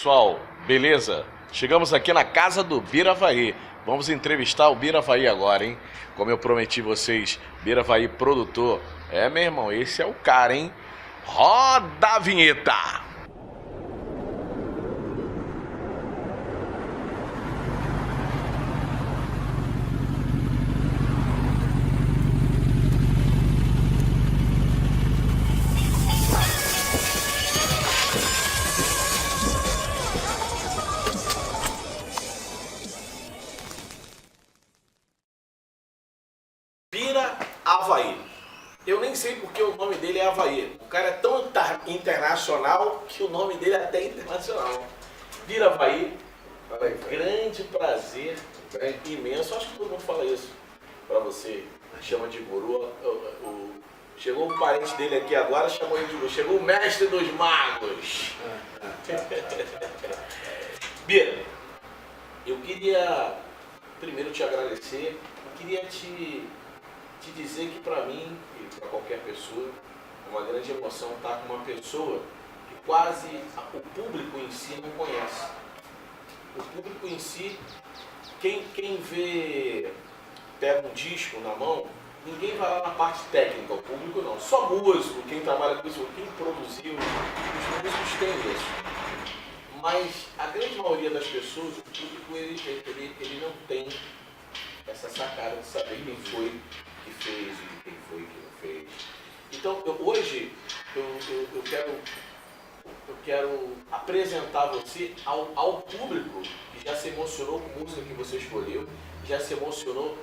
pessoal, beleza? Chegamos aqui na casa do Biravaí. Vamos entrevistar o Biravaí agora, hein? Como eu prometi vocês, Biravaí produtor. É, meu irmão, esse é o cara, hein? Roda a vinheta! Biravaí. Eu nem sei porque o nome dele é Avaí. O cara é tão internacional que o nome dele é até internacional. Biravaí, grande prazer, imenso. Acho que todo mundo fala isso pra você. Chama de guru. Chegou um parente dele aqui agora, chamou ele de guru. Chegou o mestre dos magos. Bira, eu queria primeiro te agradecer. Eu queria te dizer que para mim e para qualquer pessoa é uma grande emoção estar com uma pessoa que quase o público em si não conhece. O público em si, quem vê, pega um disco na mão, ninguém vai lá na parte técnica, o público não. Só músico, quem trabalha com isso, quem produziu, os músicos têm isso. Mas a grande maioria das pessoas, o público ele não tem essa sacada de saber quem foi que fez e quem foi que não fez. Então, hoje, eu quero apresentar você ao público que já se emocionou com a música que você escolheu, já se emocionou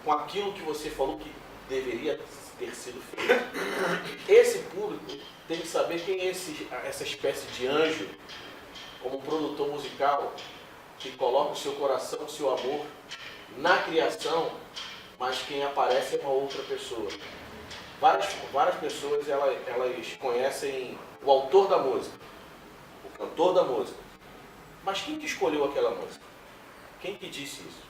com aquilo que você falou que deveria ter sido feito. Esse público tem que saber quem é essa espécie de anjo, como um produtor musical, que coloca o seu coração, o seu amor na criação, mas quem aparece é uma outra pessoa. Várias pessoas elas conhecem o autor da música, o cantor da música, mas quem que escolheu aquela música? Quem que disse isso?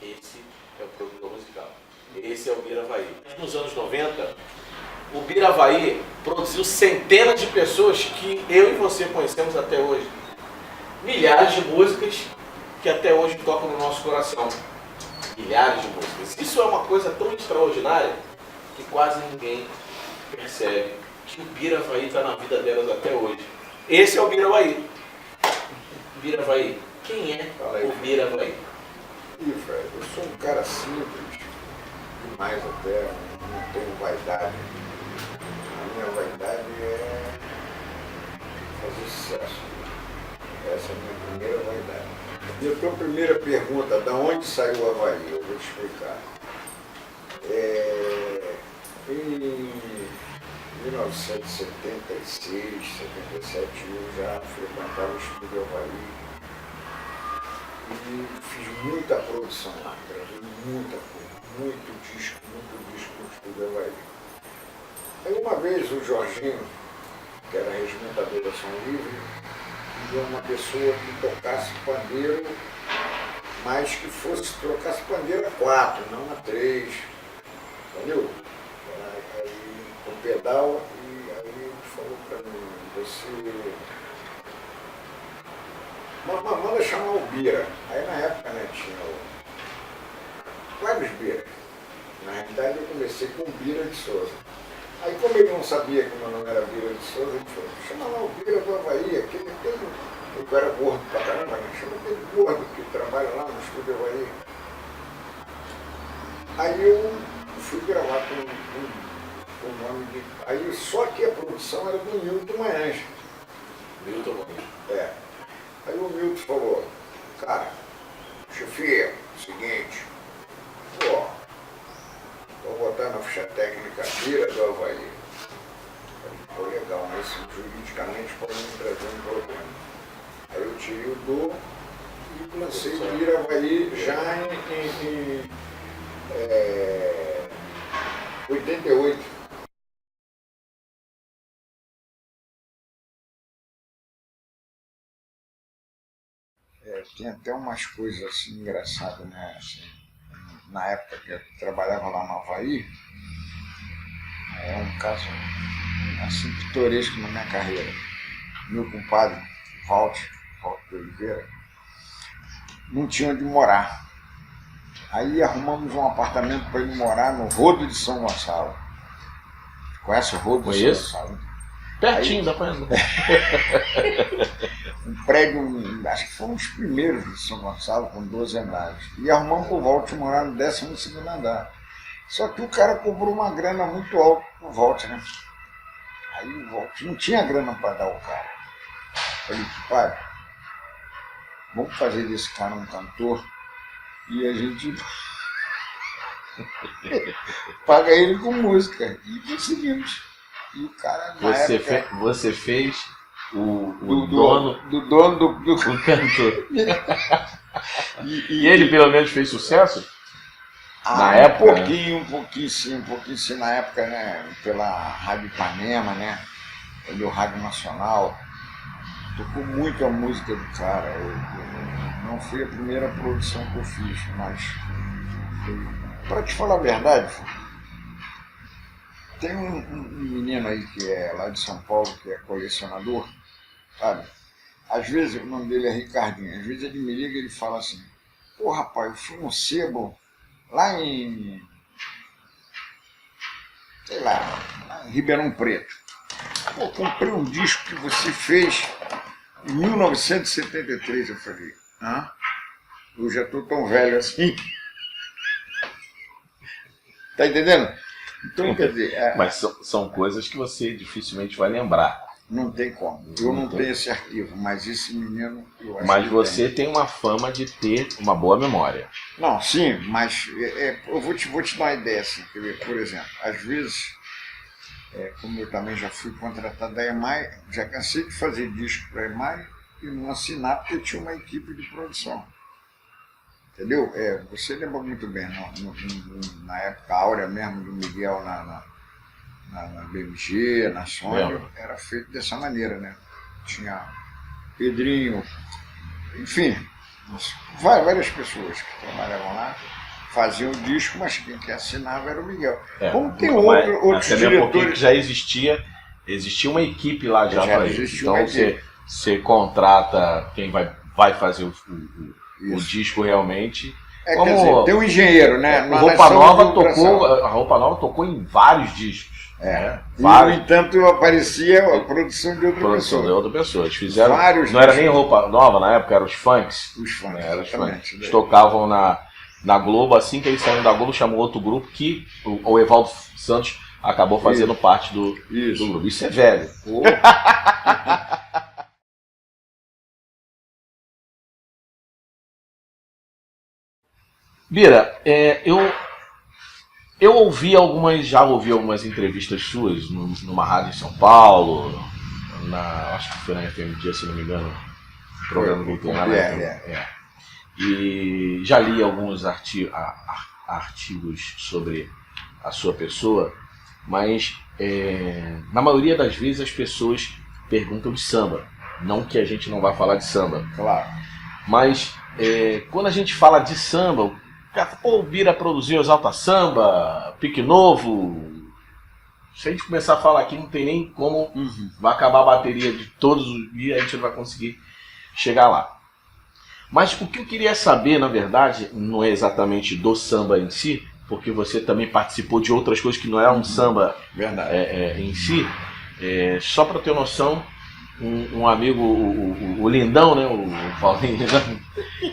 Esse é o produtor musical. Esse é o Biravaí. Nos anos 90, o Biravaí produziu centenas de pessoas que eu e você conhecemos até hoje. Milhares de músicas que até hoje tocam no nosso coração. Milhares de músicas. Isso é uma coisa tão extraordinária que quase ninguém percebe que o Biravaí está na vida delas até hoje. Esse é o Biravaí. Biravaí. Quem é o Biravaí? Fred, eu sou um cara simples, demais até, não tenho vaidade. A minha vaidade é fazer sucesso. Essa é a minha primeira vaidade. E a tua primeira pergunta, da onde saiu o Avaí? Eu vou te explicar. Em 1976, 77, eu já frequentava o estúdio Avaí e fiz muita produção lá, gravei muita coisa, muito disco no estúdio Avaí. Aí uma vez o Jorginho, que era regimentador da Som Livre, de uma pessoa que tocasse pandeiro, mas que tocasse pandeiro a 4, não a 3, entendeu? Aí com pedal, e aí ele falou para mim, você manda chamar o Bira. Aí na época, né, tinha vários Bira. Na realidade eu comecei com o Bira de Souza. Aí como ele não sabia que o meu nome era Bira de Souza, ele falou, chama lá o Bira do Avaí, aquele tem. Eu era gordo pra caramba, né? Chama aquele gordo que trabalha lá no estúdio Avaí. Aí eu fui gravar com o nome de. Aí só que a produção era do Milton Manhães. Milton Manhães. Aí o Milton falou, cara, chefia, seguinte, vou botar na ficha técnica Bira do Avaí. Falei, pô, legal, mas juridicamente pode me trazer um problema. Aí eu tirei o do e lancei o Biravaí já em 88. Tem até umas coisas assim engraçadas, né? Assim, na época que eu trabalhava lá no Avaí, é um caso assim pitoresco na minha carreira. Meu compadre Walter de Oliveira, não tinha onde morar. Aí arrumamos um apartamento para ele morar no Rodo de São Gonçalo. Conhece o Rodo de São Gonçalo? Pertinho, dá pra andar. Um prédio, acho que foi um dos primeiros de São Gonçalo, com 12 andares. E arrumamos pro Walter morar no 12º andar. Só que o cara cobrou uma grana muito alta pro Walter, né? Aí o Walter não tinha grana para dar ao cara. Falei, pai, vamos fazer desse cara um cantor e a gente paga ele com música. E conseguimos. E o cara, Você fez o dono do cantor. E ele pelo menos fez sucesso? Na época? Um época, pouquinho sim, na época, né? Pela Rádio Ipanema, né? Pelo Rádio Nacional. Tocou muito a música do cara. Não foi a primeira produção que eu fiz, mas para te falar a verdade, tem um menino aí que é lá de São Paulo, que é colecionador, sabe? Às vezes, o nome dele é Ricardinho, às vezes ele me liga e ele fala assim, pô rapaz, eu fui no sebo lá em, sei lá em Ribeirão Preto. Pô, comprei um disco que você fez em 1973. Eu falei, eu já tô tão velho assim. Tá entendendo? Então, quer dizer... Mas são coisas que você dificilmente vai lembrar. Não tem como. Eu não tenho esse arquivo, mas esse menino... Eu acho mas que você tem uma fama de ter uma boa memória. Não, sim, mas eu vou te dar uma ideia, assim, por exemplo, às vezes, como eu também já fui contratado da EMAI, já cansei de fazer disco para a EMAI e não assinar porque eu tinha uma equipe de produção. Entendeu? Você lembra muito bem, na época áurea mesmo do Miguel na BMG, na Sony, era feito dessa maneira, né? Tinha Pedrinho, enfim, várias pessoas que trabalhavam lá, faziam o disco, mas quem assinava era o Miguel. Como tem outros diretores... Porque já existia uma equipe lá já para isso. Então você contrata quem vai fazer o disco realmente. Quer dizer, tem um engenheiro, né? A Roupa Nova tocou em vários discos. E, no entanto, aparecia a produção de outra pessoa. Eles fizeram vários. Não era nem Roupa Nova na época, eram os funks. Os funks, né? exatamente. Eles tocavam na Globo, assim que eles saíram da Globo, chamou outro grupo que o Evaldo Santos acabou fazendo parte do grupo. Isso é velho. Bira, eu já ouvi algumas entrevistas suas numa rádio em São Paulo, acho que foi na FM Dia, se não me engano, um programa que tem lá. E já li alguns artigos sobre a sua pessoa, mas na maioria das vezes as pessoas perguntam de samba. Não que a gente não vá falar de samba, claro. Mas quando a gente fala de samba, o Bira produziu Exalta Samba, Pique Novo. Se a gente começar a falar aqui, não tem nem como. Vai acabar a bateria de todos os dias, a gente não vai conseguir chegar lá. Mas o que eu queria saber, na verdade, não é exatamente do samba em si, porque você também participou de outras coisas que não eram samba em si. Só para ter noção, um amigo, o Lindão, né, o Paulinho,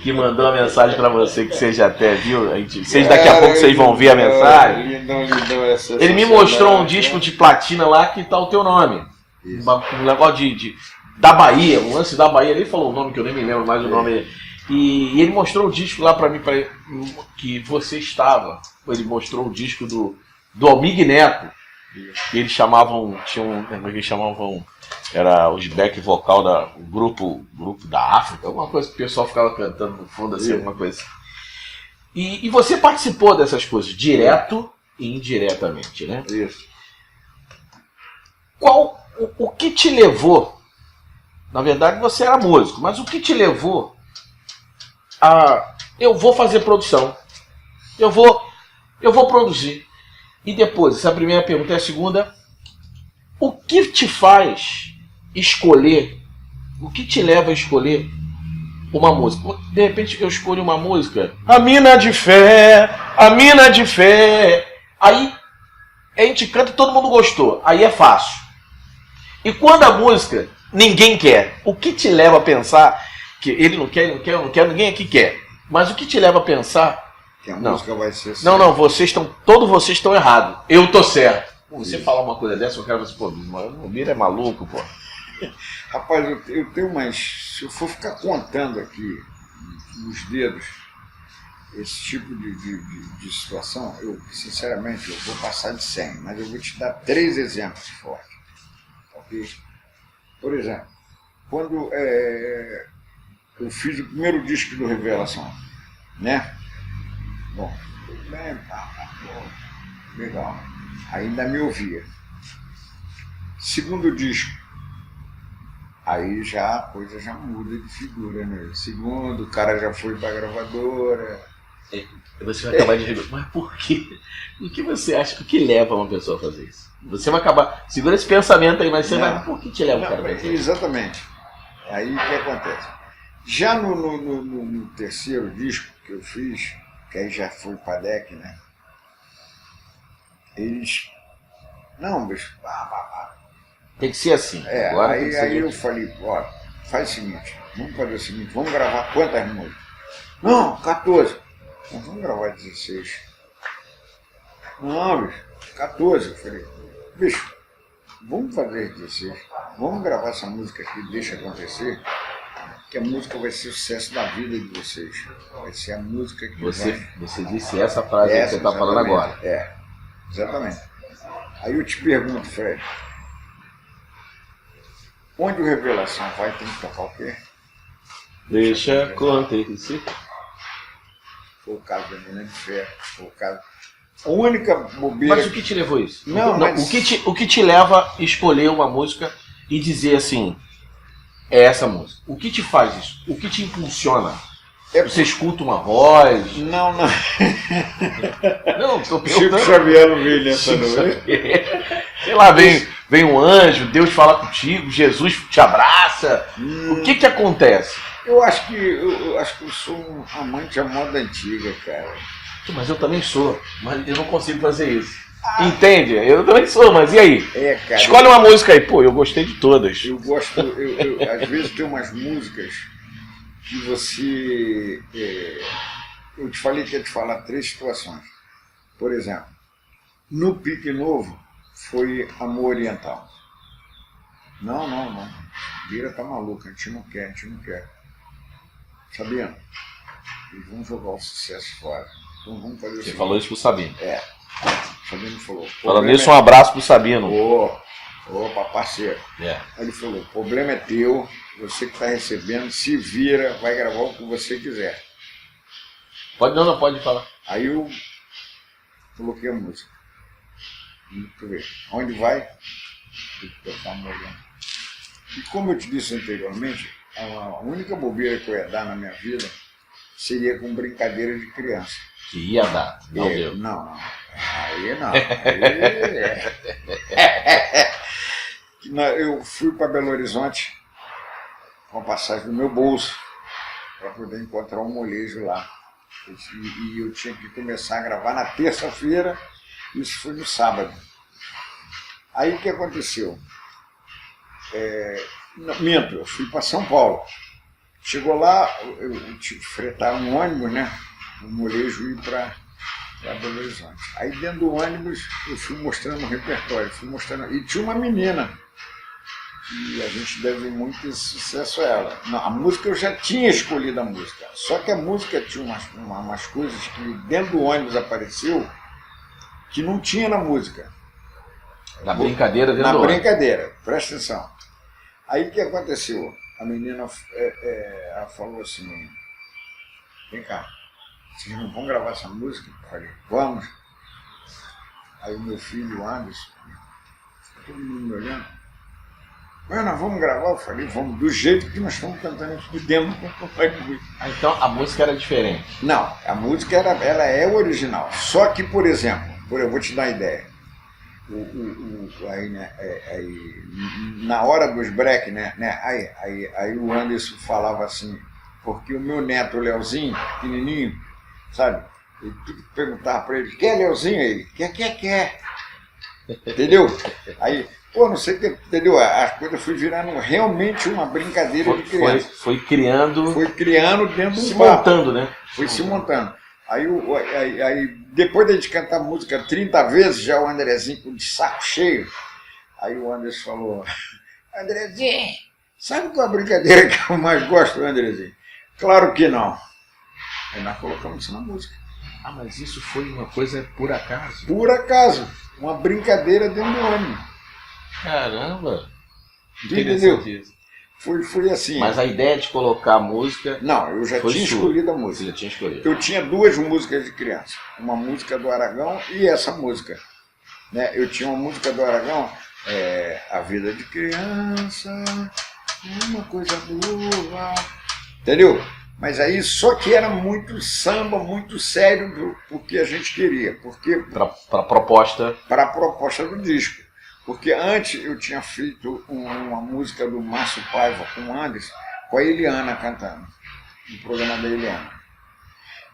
que mandou a mensagem para você, que você já até viu, daqui a pouco vocês vão ver a mensagem. Lindão, ele me mostrou um disco de platina lá que tá o teu nome. Um negócio da Bahia, um lance da Bahia. Ele falou o nome que eu nem me lembro mais o nome. E ele mostrou o disco lá para mim, que você estava. Ele mostrou o disco do Almig Neto. Que eles chamavam, era os back vocal do grupo da África, alguma coisa que o pessoal ficava cantando no fundo, assim, alguma coisa assim. E você participou dessas coisas, direto e indiretamente, né? Isso. O que te levou, na verdade você era músico, mas o que te levou a, eu vou fazer produção, eu vou produzir. E depois, essa é a primeira pergunta. E a segunda, o que te faz escolher O que te leva a escolher uma música? De repente eu escolho uma música, a mina de fé, a mina de fé. Aí a gente canta e todo mundo gostou. Aí é fácil. E quando a música ninguém quer, o que te leva a pensar que ele não quer, ninguém aqui quer. Mas o que te leva a pensar que a música vai ser assim? Não, todos vocês estão errados. Eu tô certo. Você falar uma coisa dessa, eu quero você, pô, o Mira é maluco, pô. Rapaz, eu tenho umas. Se eu for ficar contando aqui nos dedos esse tipo de situação, eu, sinceramente, eu vou passar de 100, mas eu vou te dar 3 exemplos fortes. Okay? Por exemplo, quando eu fiz o primeiro disco do Revelação, né? Bom, tudo bem, legal. Ainda me ouvia. Segundo disco, aí já a coisa já muda de figura, né? Segundo, o cara já foi pra gravadora. Você vai acabar de dizer, mas por quê? O que você acha? O que leva uma pessoa a fazer isso? Você vai acabar. Segura esse pensamento aí, mas você vai. Por que te leva o cara a fazer isso? Exatamente. Aí o que acontece? Já no terceiro disco que eu fiz, que aí já foi pra DEC, né? Eles. Não, bicho. Tem que ser assim. Agora aí eu falei, ó, faz o seguinte, vamos fazer o seguinte, vamos gravar quantas músicas? Não, 14. Então vamos gravar 16. Não, bicho, 14. Eu falei, bicho, vamos fazer 16. Vamos gravar essa música aqui, deixa acontecer, que a música vai ser o sucesso da vida de vocês. Vai ser a música que você disse essa frase que você está falando agora. Exatamente. Aí eu te pergunto, Fred, onde o Revelação vai, tem que tocar o quê? Deixa acontecer. Foi o caso da Mina de Fé, foi o caso... A única bobeira... Mas o que te levou a isso? Não, mas... o que te leva a escolher uma música e dizer assim, é essa música? O que te faz isso? O que te impulsiona? Você escuta uma voz? Não. Não, tô perguntando. Chico Xavier não veio nessa noite. Sei lá, vem um anjo, Deus fala contigo, Jesus te abraça. O que acontece? Eu acho que eu sou um amante à moda antiga, cara. Mas eu também sou, mas eu não consigo fazer isso. Entende? Eu também sou, mas e aí? Cara, escolhe uma música aí. Pô, eu gostei de todas. Eu gosto, às vezes tem umas músicas que você... eu te falei que ia te falar 3 situações. Por exemplo, no Pique Novo foi Amor Oriental. Não. Vira tá maluca, a gente não quer. Sabendo? Eles vão jogar o sucesso fora. Então vamos fazer isso. Você falou isso pro Sabino. Sabino falou. Falando nisso, um abraço pro Sabino. Opa, parceiro. Aí ele falou, o problema é teu, você que está recebendo, se vira, vai gravar o que você quiser. Não pode falar. Aí eu coloquei a música. Deixa eu ver. Onde vai? Tem que tocar uma olhada. E como eu te disse anteriormente, a única bobeira que eu ia dar na minha vida seria com brincadeira de criança. Que ia dar, não deu. Não. Aí não. Eu fui para Belo Horizonte com a passagem do meu bolso para poder encontrar um molejo lá. E eu tinha que começar a gravar na terça-feira, isso foi no sábado. Aí o que aconteceu? Minto, eu fui para São Paulo. Chegou lá, eu tive que fretar um ônibus, né? O molejo ir para Belo Horizonte. Aí dentro do ônibus eu fui mostrando o repertório, e tinha uma menina, que a gente deve muito sucesso a ela. Não, a música eu já tinha escolhido a música, só que a música tinha umas coisas que dentro do ônibus apareceu que não tinha na música. Na brincadeira dentro do ônibus. Na ônibus. brincadeira, presta atenção. Aí o que aconteceu? A menina ela falou assim, vem cá, vocês não vão gravar essa música? Eu falei, vamos. Aí o meu filho, Anderson, todo mundo me olhando, mas nós vamos gravar? Eu falei, vamos, do jeito que nós estamos cantando aqui dentro. Então a música era diferente? Não, a música ela é original. Só que, por exemplo, eu vou te dar uma ideia. Aí, né, na hora dos break, né, aí o Anderson falava assim, porque o meu neto, o Leozinho, pequenininho, sabe, ele perguntava para ele, quer Leozinho? Ele, quer. Entendeu? Aí, pô, não sei o que, entendeu? As coisas foi virando realmente uma brincadeira de criança. Foi criando. Foi criando dentro do se montando, né? Foi se montando. Aí, depois de a gente cantar a música 30 vezes, já o Andrezinho de saco cheio, aí o Anderson falou, Andrezinho, sabe qual é a brincadeira que eu mais gosto, Andrezinho? Claro que não. Aí nós colocamos isso na música. Ah, mas isso foi uma coisa por acaso? Por acaso. Uma brincadeira dentro do ônibus. Caramba! Entendeu? Foi assim. Mas a ideia de colocar a música... Não, eu já tinha escolhido a música. Você já tinha escolhido. Eu tinha duas músicas de criança. Uma música do Aragão e essa música. Né? Eu tinha uma música do Aragão, A Vida de Criança é uma coisa boa. Entendeu? Mas aí só que era muito samba, muito sério o que a gente queria. Para a proposta. Para a proposta do disco. Porque antes eu tinha feito uma música do Márcio Paiva com o Anderson, com a Eliana cantando, no programa da Eliana.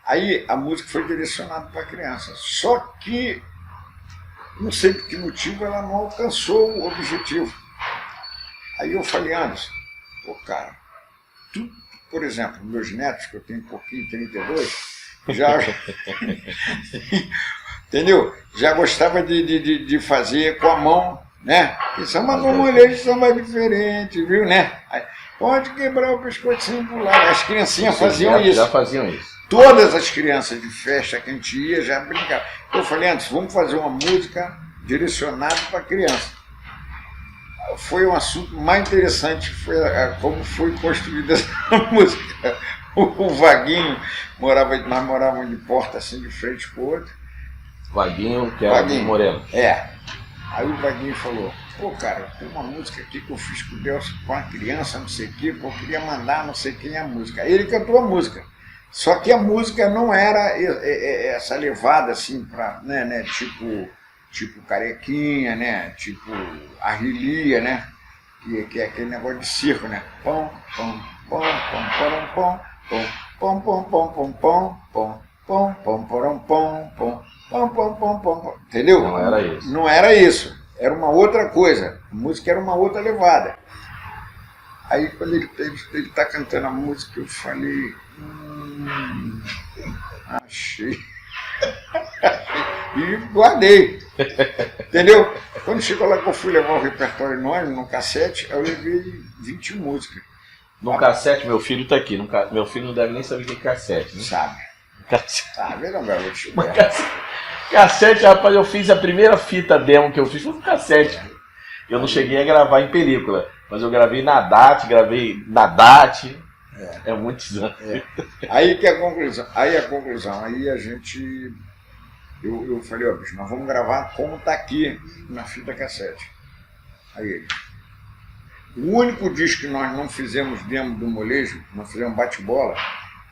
Aí a música foi direcionada para a criança. Só que, não sei por que motivo, ela não alcançou o objetivo. Aí eu falei, Anderson, pô, cara, tu, por exemplo, meus netos, que eu tenho um pouquinho, 32, já... Entendeu? Já gostava de fazer com a mão, né? Isso é uma molejo, samba diferente, viu, né? Aí, pode quebrar o pescocinho pro lado. As criancinhas faziam isso. Já faziam isso. Todas as crianças de festa que a gente ia já brincavam. Eu falei, antes, vamos fazer uma música direcionada para criança. Foi um assunto mais interessante, foi como foi construída essa música. O Vaguinho, nós morávamos de porta assim, de frente pro outro. Vaguinho, que era de Moreno. Aí o Vaguinho falou, pô, cara, tem uma música aqui que eu fiz com o Delcio, com a criança, não sei o quê, pô, eu queria mandar não sei quem a música. Aí ele cantou a música. Só que a música não era essa levada assim, pra, né, tipo Carequinha, né, tipo Arrelia, né, que é aquele negócio de circo, né. Pom, pom, pom, pom, pom, pom, pom, pom, pom, pom, pom, pom, pom, pom, pom, pom, pom. Pom, pom, pom, pom, pom. Entendeu? Não era isso. Não era isso. Era uma outra coisa. A música era uma outra levada. Aí quando ele tá cantando a música, eu falei... achei. E guardei. Entendeu? Quando chegou lá que eu fui levar o repertório no cassete, eu levei 20 músicas. No cassete, meu filho tá aqui. Meu filho não deve nem saber o que é cassete, né? Sabe. Sabe, não, garoto. Cassete, rapaz, eu fiz a primeira fita demo que eu fiz, foi no cassete. Eu não cheguei a gravar em película, mas eu gravei na DAT. É muitos anos. Aí que a conclusão, aí a gente... Eu falei, ó, bicho, nós vamos gravar como tá aqui na fita cassete. Aí ele... O único disco que nós não fizemos demo do molejo, nós fizemos bate-bola,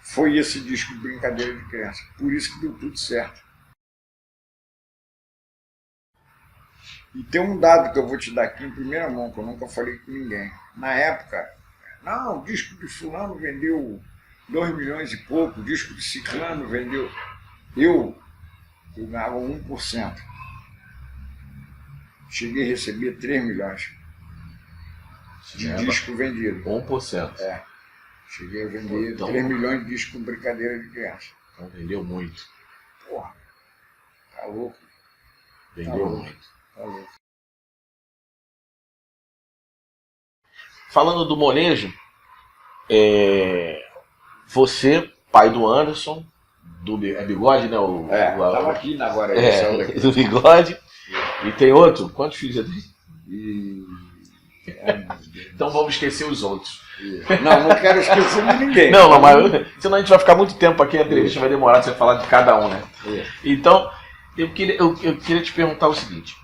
foi esse disco de Brincadeira de Criança. Por isso que deu tudo certo. E tem um dado que eu vou te dar aqui em primeira mão, que eu nunca falei com ninguém. Na época, o disco de fulano vendeu 2 milhões e pouco, o disco de ciclano vendeu... Eu ganhava 1%. Cheguei a receber 3 milhões de disco vendido. 1%. Cheguei a vender 3 milhões de discos com Brincadeira de Criança. Então vendeu muito. Porra, tá louco. Vendeu muito. Tá louco. Falando do molejo, você, pai do Anderson, do Bigode, né? Tava aqui agora. Do Bigode. E tem outro? Quantos filhos você tem? Então vamos esquecer os outros. Não quero esquecer de ninguém. Não, mas senão a gente vai ficar muito tempo aqui, a entrevista vai demorar pra você falar de cada um, né? Então, eu queria te perguntar o seguinte.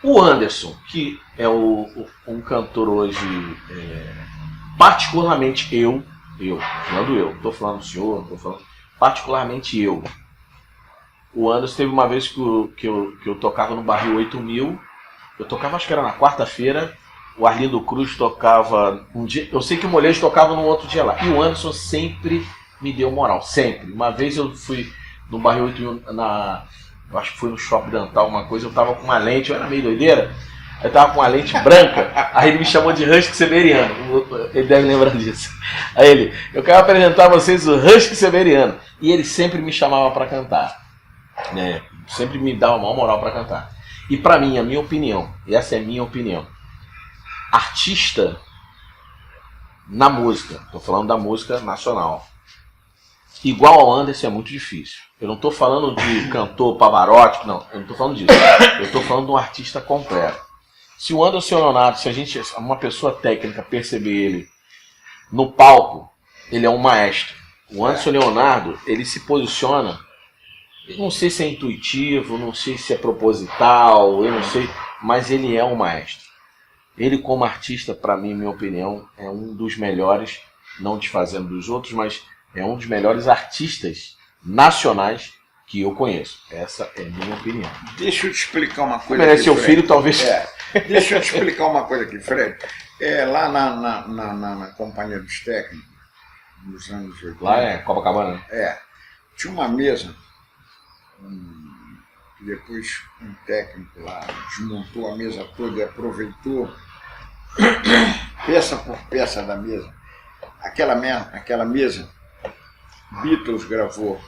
O Anderson, que é um cantor hoje, particularmente falando eu, não estou falando do senhor, não estou falando, particularmente eu, O Anderson teve uma vez que eu tocava no Barril 8000. Eu tocava, acho que era na quarta-feira. O Arlindo Cruz tocava um dia. Eu sei que o Molejo tocava no outro dia lá. E o Anderson sempre me deu moral. Sempre. Uma vez eu fui no Barril 8000 eu acho que foi no Shopping Dental, uma coisa. Eu tava com uma lente, eu era meio doideira. Eu tava com uma lente branca. Aí ele me chamou de Husky Severiano. Ele deve lembrar disso. Aí ele, eu quero apresentar a vocês o Husky Severiano. E ele sempre me chamava para cantar. Né? Sempre me dava uma moral para cantar. E para mim, a minha opinião, e essa é a minha opinião, artista na música, tô falando da música nacional, igual ao Anderson é muito difícil. Eu não tô falando de cantor Pavarotti, não, eu não tô falando disso. Eu tô falando de um artista completo. Se o Anderson Leonardo, se uma pessoa técnica perceber ele no palco, ele é um maestro. O Anderson Leonardo, ele se posiciona, eu não sei se é intuitivo, não sei se é proposital, eu não sei, mas ele é um maestro. Ele como artista, para mim, minha opinião, é um dos melhores, não desfazendo dos outros, mas é um dos melhores artistas nacionais que eu conheço. Essa é a minha opinião. Deixa eu te explicar uma coisa. Merece seu filho, talvez. Deixa eu te explicar uma coisa aqui, Fred. Lá na Companhia dos Técnicos, nos anos 80. Lá é Copacabana? Tinha uma mesa, depois um técnico lá desmontou a mesa toda e aproveitou peça por peça da mesa. Aquela mesa, Beatles gravou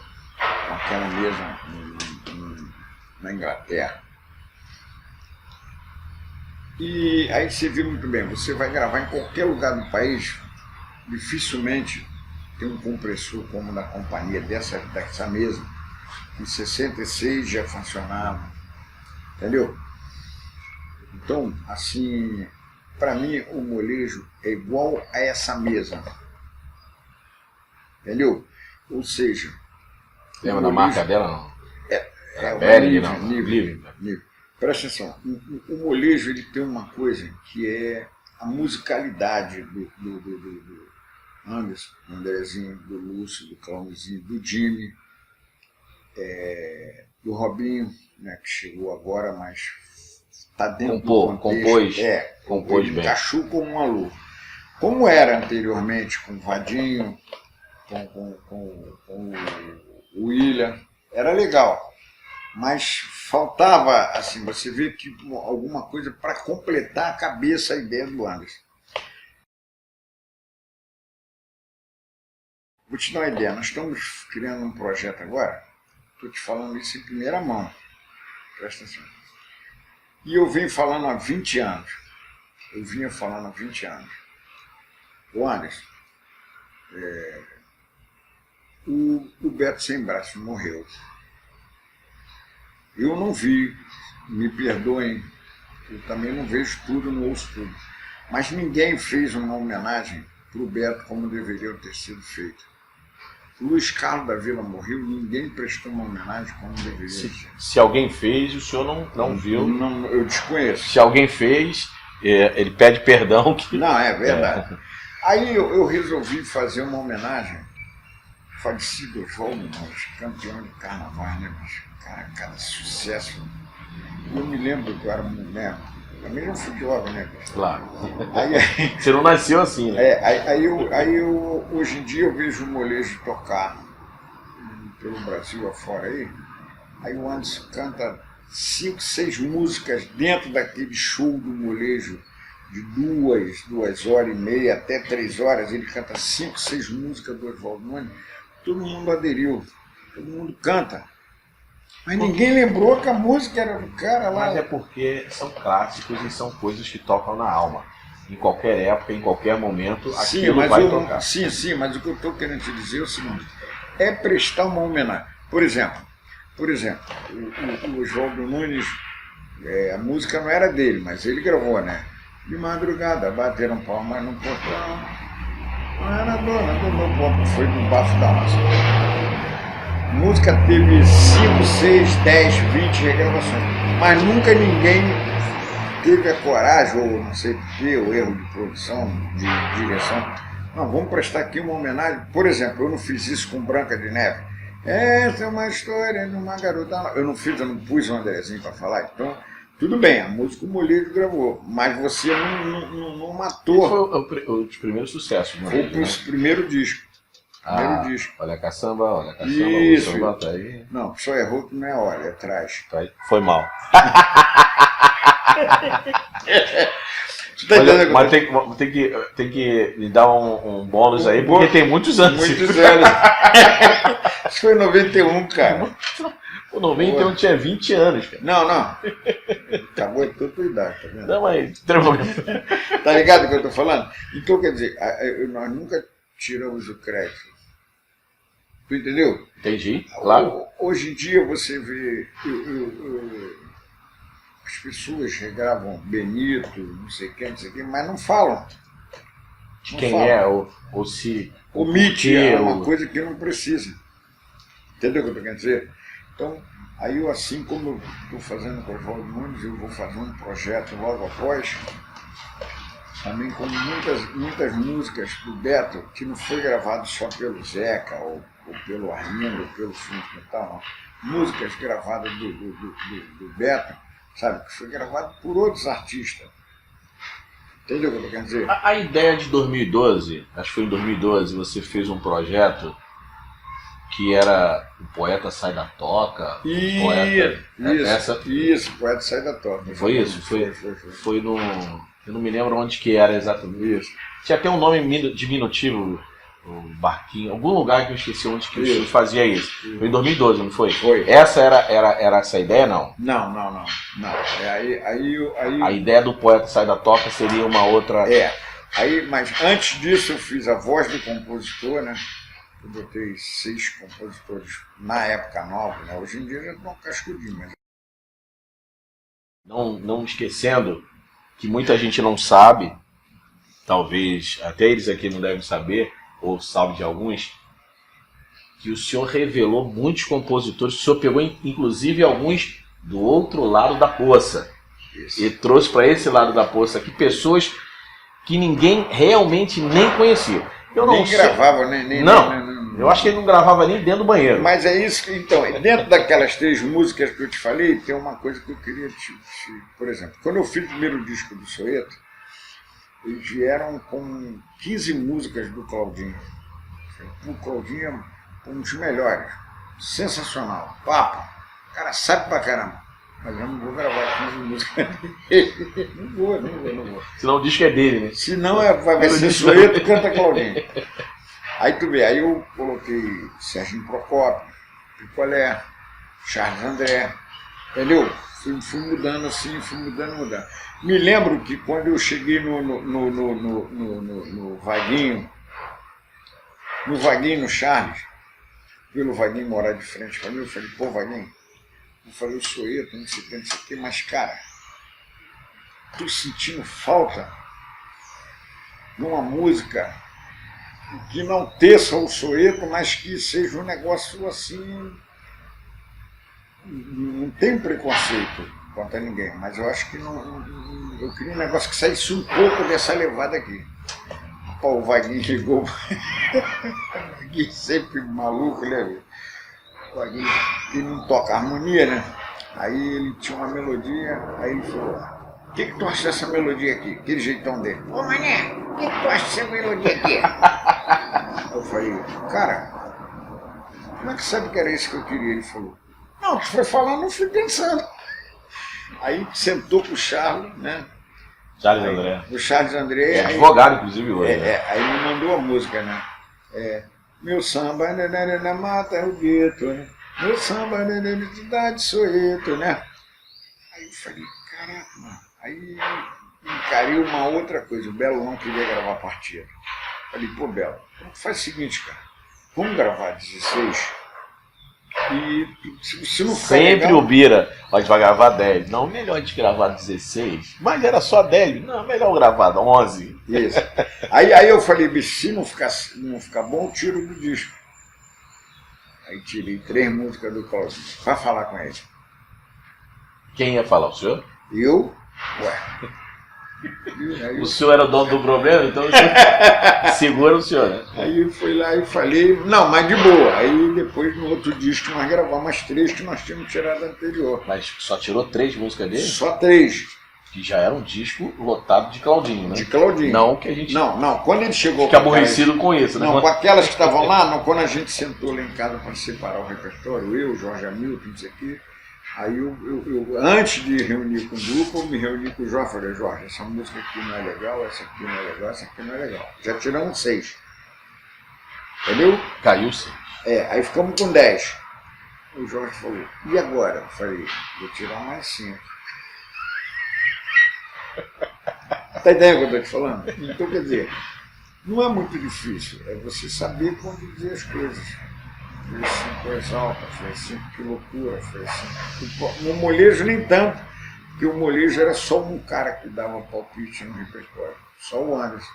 com aquela mesa na Inglaterra. E aí você viu muito bem, você vai gravar em qualquer lugar do país, dificilmente tem um compressor como da companhia dessa mesa. Em 66 já funcionava, entendeu? Então, assim, para mim o molejo é igual a essa mesa, entendeu? Ou seja... Lembra da marca dela, não? É o Bering, não? Nível. Presta atenção, o molejo ele tem uma coisa que é a musicalidade do Anderson, do Andrezinho, do Lúcio, do Clãozinho, do Jimmy, do Robinho, né, que chegou agora, mas está dentro do contexto. Compôs ele bem. encaixou como uma luva. Como era anteriormente com o Vadinho, com o William, era legal. Mas faltava, assim, você vê que alguma coisa para completar a cabeça, a ideia do Anderson. Vou te dar uma ideia, nós estamos criando um projeto agora, estou te falando isso em primeira mão, presta atenção. E eu venho falando há 20 anos, O Anderson, o Beto Sem Braço morreu. Eu não vi, me perdoem, eu também não vejo tudo, não ouço tudo. Mas ninguém fez uma homenagem para o Beto como deveria ter sido feito. O Luiz Carlos da Vila morreu, ninguém prestou uma homenagem como deveria ser. Se alguém fez, o senhor não viu. Não, eu desconheço. Se alguém fez, ele pede perdão. Não, é verdade. Aí eu resolvi fazer uma homenagem ao falecido Oswaldo Nunes, campeão de carnaval, né, bicho? Cara, cada sucesso. Eu me lembro que eu era mulher, também não fui jovem, né? Claro. Aí, você não nasceu assim, né? Hoje em dia eu vejo o molejo tocar pelo Brasil afora aí o Anderson canta 5, 6 músicas dentro daquele show do molejo de 2 horas e meia até 3 horas, ele canta 5, 6 músicas do Oswaldo Nunes, todo mundo aderiu, todo mundo canta. Mas ninguém lembrou que a música era do cara lá. Mas é porque são clássicos e são coisas que tocam na alma. Em qualquer época, em qualquer momento, aquilo vai tocar. Sim, mas o que eu estou querendo te dizer é o seguinte, é prestar uma homenagem. Por exemplo, o Oswaldo Nunes, a música não era dele, mas ele gravou, né? De madrugada, bateram palmas no portão, não era dona do meu ponto, foi do bafo da massa. A música teve 5, 6, 10, 20 regravações, mas nunca ninguém teve a coragem, ou não sei porquê, o erro de produção, de direção. Não, vamos prestar aqui uma homenagem. Por exemplo, eu não fiz isso com Branca de Neve. Essa é uma história de uma garota. Eu não pus o Andrezinho para falar, então tudo bem, a música o Molejo gravou, mas você não matou. Foi o primeiro sucesso. Foi o primeiro disco. Disco. Olha a caçamba, Isso. O samba tá aí. Não, só errou que não é olha, é trás. Tá aí. Foi mal. Mas tem que me dar um bônus aí, porque tem muitos anos. Muitos anos. Isso foi em 91, cara. O 91 tinha 20 anos, cara. Não. Acabou de toda a tua idade, tá vendo? Não, mas tem problema. Tá ligado o que eu tô falando? Então, quer dizer, nós nunca tiramos o crédito. Tu entendeu? Entendi, claro. Hoje em dia você vê as pessoas regravam Benito, não sei quem, mas não falam. De quem é, ou se... Omite é uma coisa que não precisa. Entendeu o que eu tô querendo dizer? Então, aí eu, assim como eu estou fazendo com o Oswaldo Nunes, eu vou fazer um projeto logo após, também com muitas músicas do Beto, que não foi gravado só pelo Zeca, ou pelo Arlindo, ou pelo Fundo Metal, não. Músicas gravadas do Beto, sabe, que foi gravado por outros artistas. Entendeu o que eu estou querendo dizer? A ideia de 2012, acho que foi em 2012, você fez um projeto que era O Poeta Sai da Toca. Isso, Poeta Sai da Toca. Foi isso? Foi no... Eu não me lembro onde que era exatamente. Isso. Tinha até um nome diminutivo, o Barquinho, algum lugar que eu esqueci onde que eu fazia isso. Foi em 2012, não foi? Foi. Essa era essa a ideia, não? Não. Aí a ideia do Poeta Sai da Toca seria uma outra... Mas antes disso eu fiz a voz do compositor, né? Eu botei 6 compositores na época nova, né? Hoje em dia já estão cascudinho, mas... Não esquecendo que muita gente não sabe, talvez até eles aqui não devem saber, ou sabe de alguns, que o senhor revelou muitos compositores, o senhor pegou inclusive alguns do outro lado da poça. Isso. E trouxe para esse lado da poça aqui pessoas que ninguém realmente nem conhecia. Eu não gravava, eu acho que ele não gravava nem dentro do banheiro. Mas é isso que, então, dentro daquelas 3 músicas que eu te falei, tem uma coisa que eu queria por exemplo, quando eu fiz o primeiro disco do Soweto, eles vieram com 15 músicas do Claudinho. O Claudinho é um dos melhores, sensacional, papo, o cara sabe pra caramba. Mas eu não vou gravar 15 músicas dele. Não vou. Senão o disco é dele, né? Senão vai ser Soweto canta Claudinho. Aí tu vê, aí eu coloquei Serginho Procópio, Picolé, Charles André, entendeu? Fui mudando assim, fui mudando. Me lembro que quando eu cheguei no Vaguinho, no Charles, pelo Vaguinho morar de frente para mim, eu falei, pô, Vaguinho, eu falei, eu sou eu, não sei o que, mas cara, tô sentindo falta de uma música que não teça o Soweto, mas que seja um negócio assim, não tem preconceito contra ninguém, mas eu acho que eu queria um negócio que saísse um pouco dessa levada aqui. Pô, o Vaguinho ligou, o Vaguinho sempre maluco, né? O Vaguinho que não toca harmonia, né? Aí ele tinha uma melodia, aí ele falou, o que tu acha dessa melodia aqui? Aquele jeitão dele. Ô mané, o que tu acha dessa melodia aqui? Eu falei, cara, como é que sabe que era isso que eu queria? Ele falou, não, tu foi falando, eu fui pensando. Aí sentou com o Charles, né? Charles André. O Charles André. É advogado, inclusive, hoje. Aí me mandou a música, né? Meu samba na mata o gueto, né? Meu samba na cidade Soweto, né? Aí eu falei, caraca, mano. Aí encarei uma outra coisa. O Belo não queria gravar partida. Falei, pô, Belo, faz o seguinte, cara. Vamos gravar 16. E se não for sempre legal, o Bira, a gente vai gravar 10. Não, melhor a gente gravar 16. Mas era só 10. Não, melhor gravar 11. Isso. Aí eu falei, bicho, se não ficar bom, tiro do disco. Aí tirei 3 músicas do Claudinho para falar com ele. Quem ia falar, o senhor? Eu? Ué. O senhor era o dono do problema, então o senhor segura o senhor, né? Aí fui lá e falei, não, mas de boa. Aí depois no outro disco nós gravamos as 3 que nós tínhamos tirado anterior. Mas só tirou 3 músicas dele? Só 3. Que já era um disco lotado de Claudinho, né? De Claudinho. Não que a gente Não, quando ele chegou... fica aborrecido com isso, né? Não, com aquelas que estavam lá, não, quando a gente sentou lá em casa para separar o repertório, eu, Jorge Hamilton, não sei o quê, aí eu, antes de reunir com o grupo, eu me reuni com o Jorge, falei, Jorge, essa música aqui não é legal, essa aqui não é legal, essa aqui não é legal. Já tiramos 6. Entendeu? Caiu sim. Aí ficamos com 10. O Jorge falou, e agora? Eu falei, vou tirar mais 5. Tá entendendo o que eu estou te falando? Então, quer dizer, não é muito difícil, é você saber quando dizer as coisas. Foi assim, coisa alta, foi assim, que loucura, foi assim. No molejo nem tanto, porque o molejo era só um cara que dava palpite no repertório, só o Anderson.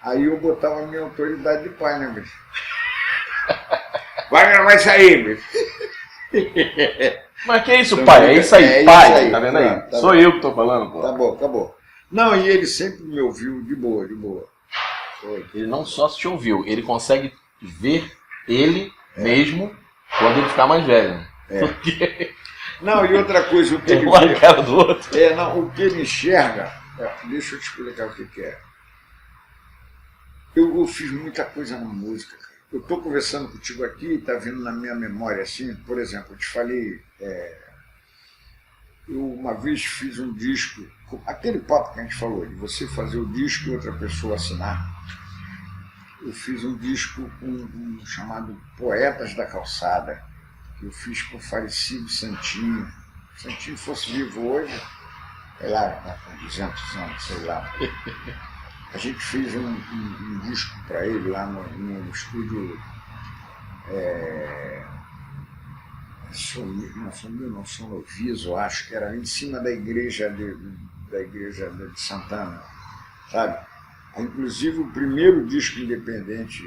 Aí eu botava a minha autoridade de pai, né, bicho? Vai sair, bicho. Mas que é isso, Então, pai? É isso aí, pai. isso aí, tá vendo aí? tá Sou bom. eu que tô falando, pô. Tá bom, acabou. Não, e ele sempre me ouviu de boa, de boa. Foi. Ele não só te ouviu, ele consegue ver ele mesmo quando ele ficar mais velho. Porque Não, e outra coisa, o que ele tem uma vê, cara do outro. o que ele enxerga, deixa eu te explicar o que é. Eu fiz muita coisa na música, cara. Eu estou conversando contigo aqui e está vindo na minha memória assim, por exemplo, eu te falei, eu uma vez fiz um disco, aquele papo que a gente falou, de você fazer o disco e outra pessoa assinar. Eu fiz um disco chamado Poetas da Calçada, que eu fiz com o falecido Santinho. Se o Santinho fosse vivo hoje, sei lá, com 200 anos, sei lá. A gente fez um disco para ele lá no estúdio São Loviso, acho que era em cima da igreja de Santana, sabe? Inclusive o primeiro disco independente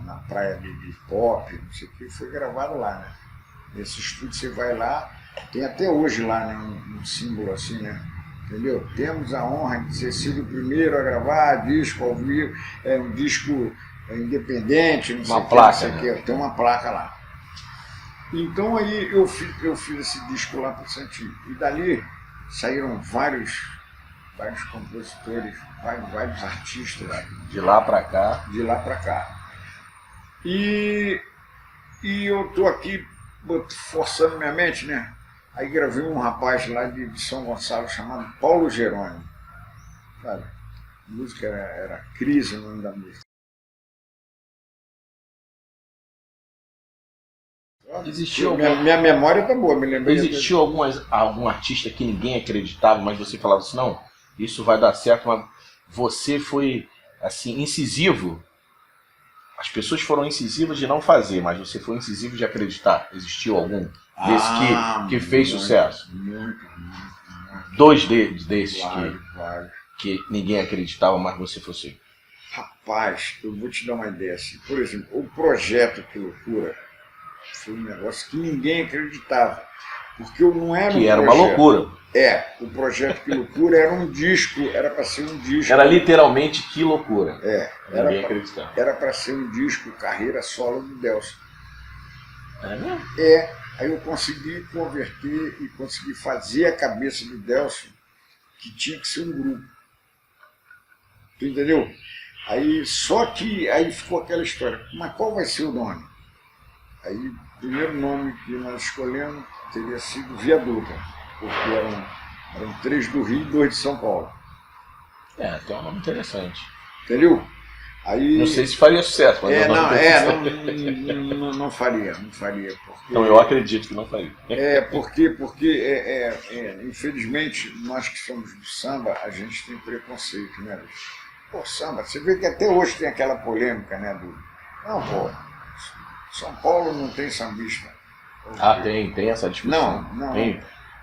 na praia de pop, não sei o que, foi gravado lá, né? Nesse estúdio você vai lá, tem até hoje lá, né, um símbolo assim, né? Entendeu? Temos a honra de ter sido o primeiro a gravar disco ao vivo, um disco independente, não sei o que, não sei o que, tem uma placa lá. Então aí eu fiz esse disco lá para o Santinho, e dali saíram vários compositores, vários artistas. De lá pra cá. De lá para cá. E eu estou aqui forçando minha mente, né? Aí gravei um rapaz lá de São Gonçalo chamado Paulo Jerônimo. Sabe? A música era Crise, o nome da música. Existiu minha memória tá boa, me lembrei. Existiu algum artista que ninguém acreditava, mas você falava assim, não, isso vai dar certo, mas você foi assim, incisivo. As pessoas foram incisivas de não fazer, mas você foi incisivo de acreditar. Existiu algum desse que fez sucesso? Muito. 2 desses Vários. que ninguém acreditava, mas você fosse. Rapaz, eu vou te dar uma ideia assim. Por exemplo, o projeto Que Loucura foi um negócio que ninguém acreditava. Porque eu não era que era uma loucura. O projeto Que Loucura era um disco, era para ser um disco. Era literalmente Que Loucura. Ninguém acreditava. Era para ser um disco, carreira solo do Delcio. É mesmo? Aí eu consegui converter e consegui fazer a cabeça do Delcio que tinha que ser um grupo. Tu entendeu? Só que aí ficou aquela história, mas qual vai ser o nome? Aí o primeiro nome que nós escolhemos teria sido Viaduta, porque eram 3 do Rio e 2 de São Paulo. Tem um nome interessante. Entendeu? Aí, não sei se faria sucesso, mas não faria. Porque, então eu acredito que não faria. Porque infelizmente, nós que somos do samba, a gente tem preconceito, né? Pô, samba, você vê que até hoje tem aquela polêmica, né? São Paulo não tem sambista. Tem essa discussão. Não. Tem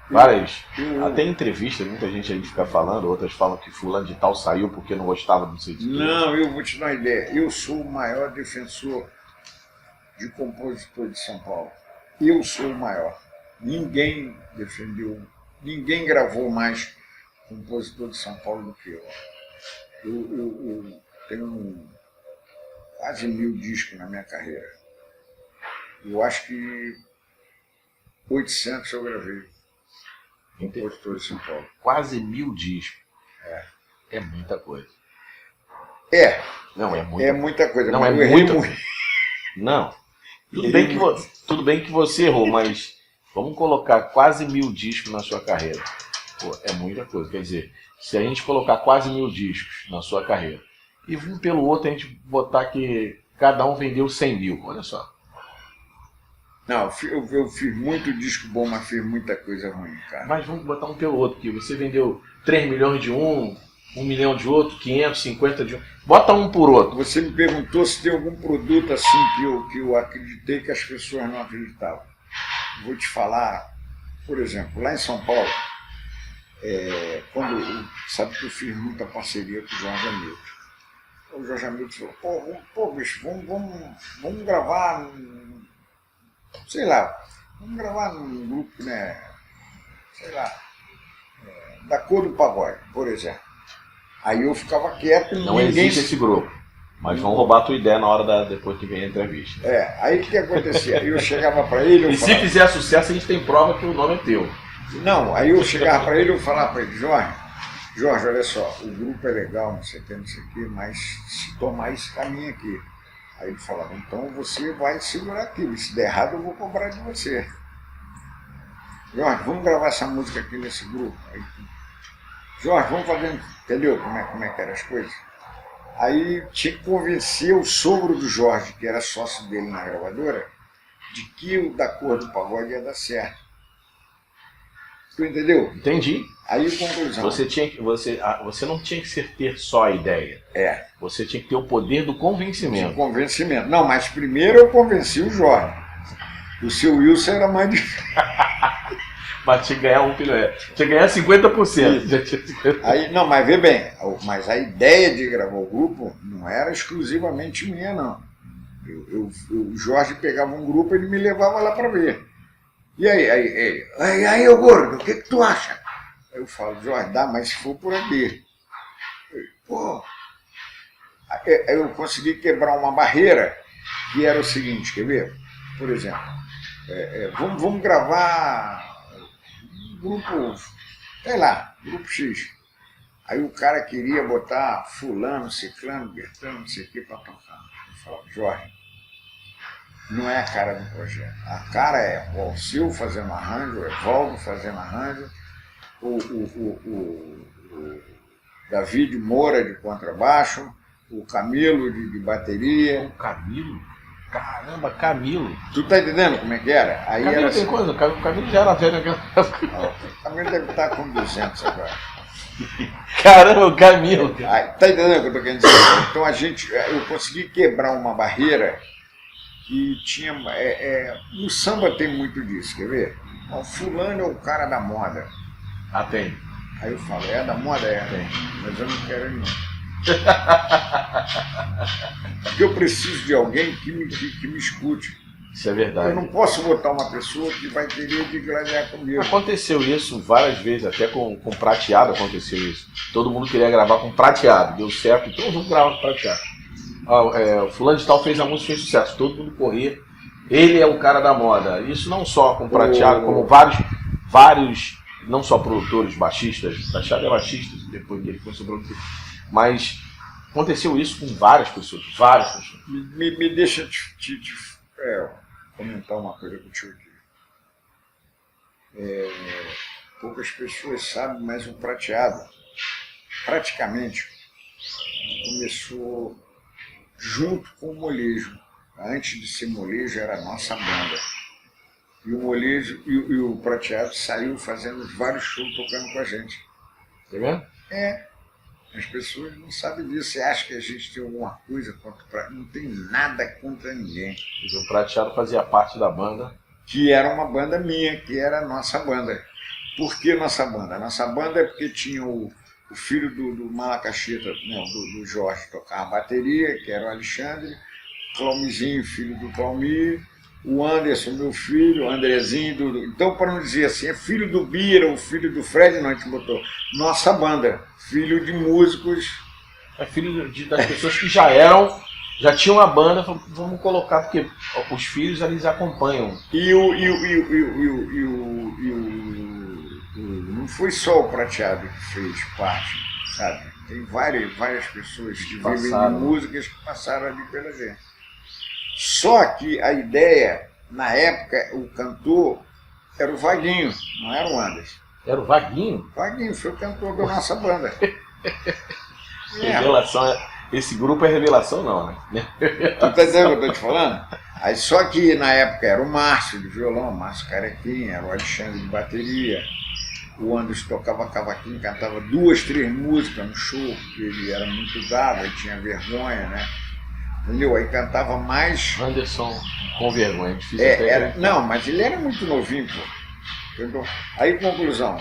várias. Até entrevistas, muita gente aí fica falando, outras falam que fulano de tal saiu porque não gostava do sei de quê. Não, eu vou te dar uma ideia. Eu sou o maior defensor de compositor de São Paulo. Eu sou o maior. Ninguém defendeu, ninguém gravou mais compositor de São Paulo do que eu. Eu tenho quase 1000 discos na minha carreira. Eu acho que 800 eu gravei. Compositor de São Paulo. Quase 1000 discos. É muita coisa. Não, é muita, é muita coisa. Não, mas é eu errei muita muito. Não. Tudo bem que você errou, mas vamos colocar quase 1000 discos na sua carreira. Pô, é muita coisa. Quer dizer, se a gente colocar quase 1000 discos na sua carreira e um pelo outro a gente botar que cada um vendeu 100 mil, olha só. Não, eu fiz muito disco bom, mas fiz muita coisa ruim, cara. Mas vamos botar um pelo outro, que você vendeu 3 milhões de um, 1 milhão de outro, 550 de um. Bota um por outro. Você me perguntou se tem algum produto assim que eu acreditei que as pessoas não acreditavam. Vou te falar, por exemplo, lá em São Paulo, sabe que eu fiz muita parceria com o Jorge Hamilton. O Jorge Hamilton falou, pô bicho, vamos gravar, sei lá, vamos gravar num grupo, né, sei lá, da Cor do Pagode, por exemplo. Aí eu ficava quieto e não ninguém... existe esse grupo, mas vão roubar a tua ideia na hora depois que vem a entrevista. Aí o que acontecia? Eu chegava para ele... Se fizer sucesso, a gente tem prova que o nome é teu. Não, aí eu chegava para ele e falava para ele, Jorge, olha só, o grupo é legal, não sei o que, mas se tomar esse caminho aqui. Aí ele falava, então você vai segurar aqui, se der errado eu vou cobrar de você. Jorge, vamos gravar essa música aqui nesse grupo. Aí, Jorge, vamos fazer, entendeu como é que eram as coisas? Aí tinha que convencer o sogro do Jorge, que era sócio dele na gravadora, de que o da Cor do Pagode ia dar certo. Tu entendeu? Entendi. Aí, conclusão. Você não tinha que ter só a ideia. Você tinha que ter o poder do convencimento. De convencimento. Não, mas primeiro eu convenci o Jorge. O seu Wilson era mais difícil. Mas tinha que ganhar tinha que ganhar 50%. Aí, não, mas vê bem, mas a ideia de gravar o grupo não era exclusivamente minha, não. O Jorge pegava um grupo e ele me levava lá para ver. E aí, ô gordo, o que tu acha? Aí eu falo, Jorge, dá, mas se for por aqui. Pô. Aí eu consegui quebrar uma barreira que era o seguinte, quer ver? Por exemplo, vamos gravar um grupo, sei lá, grupo X. Aí o cara queria botar fulano, ciclano, bertano, não sei o que pra tocar. Eu falava, Jorge, não é a cara do projeto. A cara é o Alceu fazendo arranjo, o Evaldo fazendo arranjo, o David Moura de contrabaixo, o Camilo de bateria. O Camilo? Caramba, Camilo. Tu tá entendendo como é que era? Aí Camilo era tem assim, coisa, o Camilo já era velho naquela época. o Camilo deve estar com 200 agora. Caramba, o Camilo. Aí, tá entendendo o que eu tô querendo dizer? Então eu consegui quebrar uma barreira que tinha... no samba tem muito disso, quer ver? O fulano é o cara da moda. Ah, tem. Aí eu falo, da moda? Tem. Mas eu não quero ele não. Porque eu preciso de alguém que me escute. Isso é verdade. Eu não posso botar uma pessoa que vai querer digladiar comigo. Aconteceu isso várias vezes, até com prateado aconteceu isso. Todo mundo queria gravar com prateado, deu certo, então vamos gravar com prateado. O fulano de tal fez a música, fez sucesso, todo mundo corria. Ele é o cara da moda. Isso não só com prateado, como vários, não só produtores, baixistas. Prateado é baixista, depois dele foi sobre produtor. Mas aconteceu isso com várias pessoas. Me deixa te comentar uma coisa contigo aqui. Poucas pessoas sabem, mas o prateado praticamente começou junto com o molejo. Antes de ser molejo era a nossa banda. E o molejo e o prateado saiu fazendo vários shows tocando com a gente. Tá vendo? As pessoas não sabem disso. Você acha que a gente tem alguma coisa contra o prateado? Não tem nada contra ninguém. O prateado fazia parte da banda. Que era uma banda minha, que era a nossa banda. Por que nossa banda? A nossa banda é porque tinha o filho do Malacacheta, do Jorge, tocava bateria, que era o Alexandre, Claumizinho, filho do Claumir, o Anderson, meu filho, o Andrezinho, então para não dizer assim, é filho do Bira, o filho do Fred, não, a gente botou nossa banda, filho de músicos. É filho das pessoas que já tinham uma banda, vamos colocar, porque os filhos eles acompanham. Não foi só o Prateado que fez parte, sabe? Tem várias pessoas que vivem de músicas que passaram ali pela gente. Só que a ideia, na época, o cantor era o Vaguinho, não era o Anderson. Era o Vaguinho? Vaguinho foi o cantor da nossa banda. Revelação, esse grupo é revelação não, né? Tu tá entendendo o que eu tô te falando? Aí, só que na época era o Márcio de violão, o Márcio Carequinha, era o Alexandre de bateria, o Anderson tocava cavaquinho, cantava 2, 3 músicas no show, porque ele era muito dado, ele tinha vergonha, né? Entendeu? Aí cantava mais. Anderson com vergonha, difícil até. Não, mas ele era muito novinho, pô. Entendeu? Aí, conclusão,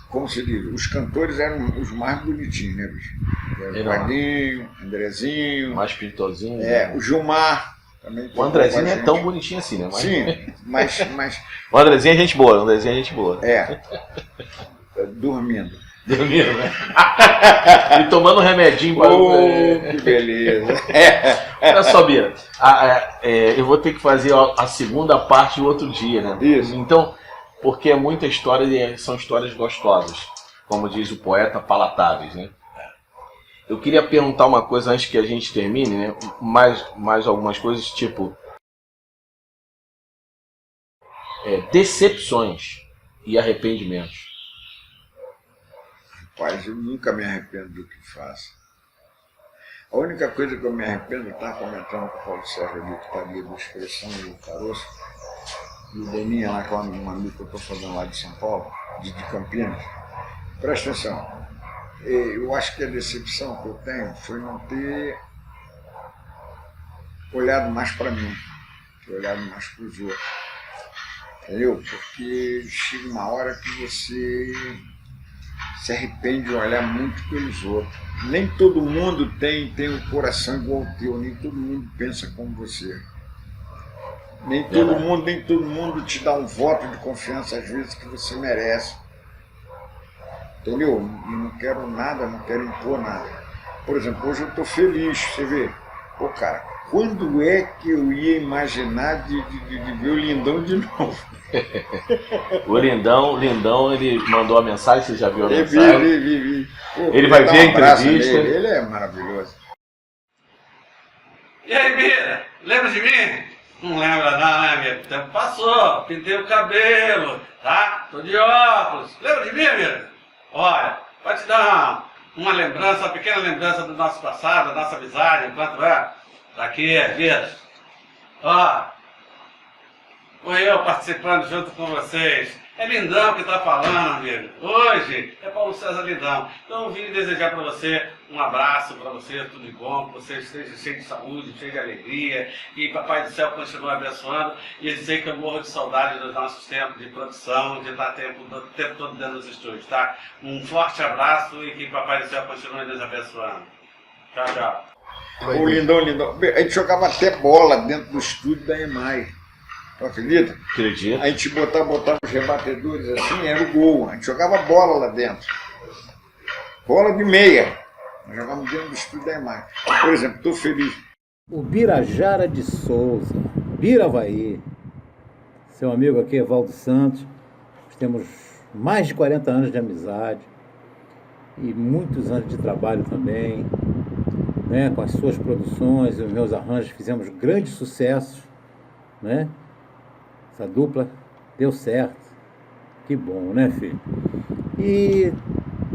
como se diz, os cantores eram os mais bonitinhos, né, bicho? Era o Vaguinho, Andrezinho. Mais pintosinho. Né? O Gilmar. Também o Andrezinho não é tão bonitinho assim, né? Sim, mas... O Andrezinho é gente boa, Dormindo. Dormindo, né? E tomando um remedinho para... que beleza. Olha só, Bira, eu vou ter que fazer a segunda parte outro dia, né? Isso. Então, porque é muita história e são histórias gostosas, como diz o poeta, palatáveis, né? Eu queria perguntar uma coisa antes que a gente termine, né? Mais algumas coisas, tipo... decepções e arrependimentos. Rapaz, eu nunca me arrependo do que faço. A única coisa que eu me arrependo, eu estava comentando com o Paulo Sérgio ali, que está ali do Expressão e do Caroço, e o Deninha lá, que é um amigo que eu estou fazendo lá de São Paulo, de Campinas. Presta atenção. Eu acho que a decepção que eu tenho foi não ter olhado mais para mim, ter olhado mais para os outros. Entendeu? Porque chega uma hora que você se arrepende de olhar muito pelos outros. Nem todo mundo tem um coração igual ao teu, nem todo mundo pensa como você. Nem todo mundo te dá um voto de confiança às vezes que você merece. Entendeu? Eu não quero nada, não quero impor nada. Por exemplo, hoje eu estou feliz, você vê. Pô, cara, quando é que eu ia imaginar de ver o Lindão de novo? O Lindão, ele mandou a mensagem, você já viu a mensagem? Vi. Pô, ele vai ver a entrevista. Ele é maravilhoso. E aí, Bira, lembra de mim? Não lembra não, né, amigo? O tempo passou, pintei o cabelo, tá? Tô de óculos. Lembra de mim, Bira? Olha, pra te dar uma lembrança, uma pequena lembrança do nosso passado, da nossa amizade, enquanto tá aqui, Bira. Ó, fui eu participando junto com vocês. É Lindão que tá falando, amigo. Hoje é Paulo César Lindão. Então eu vim desejar para você um abraço, para você tudo de bom, que você esteja cheio de saúde, cheio de alegria, e Papai do Céu continue abençoando, e dizer que eu morro de saudade dos nossos tempos de produção, de estar o tempo todo dentro dos estúdios, tá? Um forte abraço e que Papai do Céu continue nos abençoando. Tchau, tchau. O Lindão. A gente jogava até bola dentro do estúdio da EMAI. Tu acredita? Acredito. A gente botava os rebatedores assim, era o gol. A gente jogava bola lá dentro. Bola de meia. Nós jogávamos dentro do estúdio da EMAI. Por exemplo, estou feliz. O Birajara de Souza, Biravaí. Seu amigo aqui, Evaldo Santos. Nós temos mais de 40 anos de amizade. E muitos anos de trabalho também. Né? Com as suas produções, os meus arranjos, fizemos grandes sucessos. Né? Essa dupla deu certo. Que bom, né, filho? E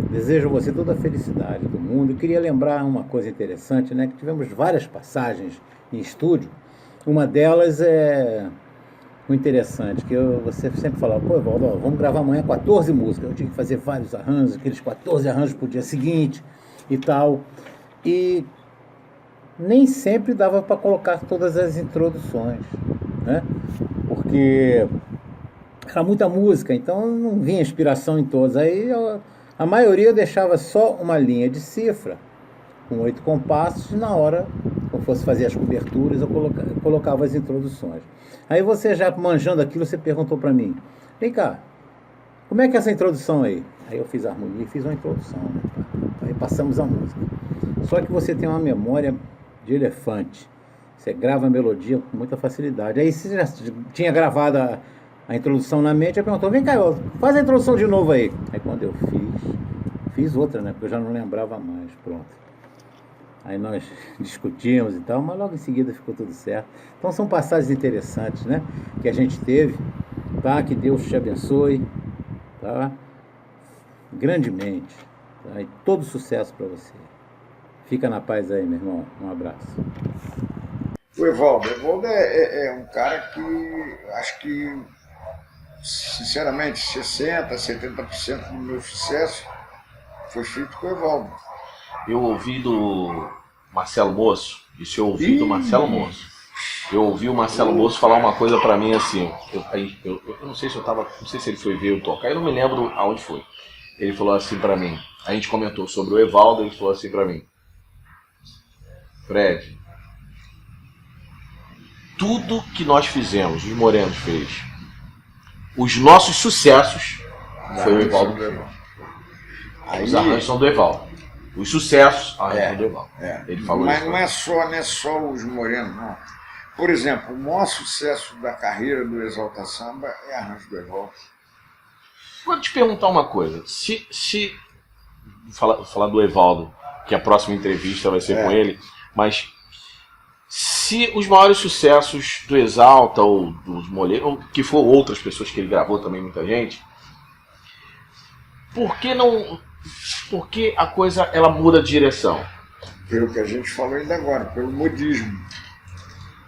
desejo a você toda a felicidade do mundo. Eu queria lembrar uma coisa interessante, né? Que tivemos várias passagens em estúdio. Uma delas é muito interessante, que você sempre falava, pô, Evaldo, vamos gravar amanhã 14 músicas. Eu tinha que fazer vários arranjos, aqueles 14 arranjos pro dia seguinte e tal. E nem sempre dava para colocar todas as introduções, né? Porque era muita música, então não vinha inspiração em todas. Aí a maioria eu deixava só uma linha de cifra, com 8 compassos, e na hora eu fosse fazer as coberturas, eu colocava as introduções. Aí você já manjando aquilo, você perguntou para mim, vem cá, como é que é essa introdução aí? Aí eu fiz a harmonia e fiz uma introdução, né? Aí passamos a música. Só que você tem uma memória de elefante. Você grava a melodia com muita facilidade. Aí você já tinha gravado a introdução na mente, aí perguntou, vem cá, faz a introdução de novo aí. Aí quando eu fiz outra, né? Porque eu já não lembrava mais, pronto. Aí nós discutimos e tal, mas logo em seguida ficou tudo certo. Então são passagens interessantes, né? Que a gente teve, tá? Que Deus te abençoe, tá? Grandemente. Tá? E todo sucesso para você. Fica na paz aí, meu irmão. Um abraço. O Evaldo é um cara que acho que, sinceramente, 60%, 70% do meu sucesso foi feito com o Evaldo. Eu ouvi do Marcelo Moço, isso eu ouvi do Marcelo Moço. Eu ouvi o Marcelo Moço falar uma coisa pra mim assim, eu não sei se não sei se ele foi ver eu tocar, eu não me lembro aonde foi. Ele falou assim pra mim, a gente comentou sobre o Evaldo, ele falou assim pra mim, Fred, tudo que nós fizemos, os Morenos fez, os nossos sucessos, foi o Evaldo que fez. Os arranjos são do Evaldo. Os sucessos, arranjos do Evaldo. Ele falou mas isso. não é só os Morenos, não. Por exemplo, o maior sucesso da carreira do Exalta Samba é arranjo do Evaldo. Vou te perguntar uma coisa. Falar do Evaldo, que a próxima entrevista vai ser com ele, mas se os maiores sucessos do Exalta ou dos Morenos, ou que for outras pessoas que ele gravou também, muita gente, por que a coisa ela muda de direção? Pelo que a gente falou ainda agora, pelo modismo.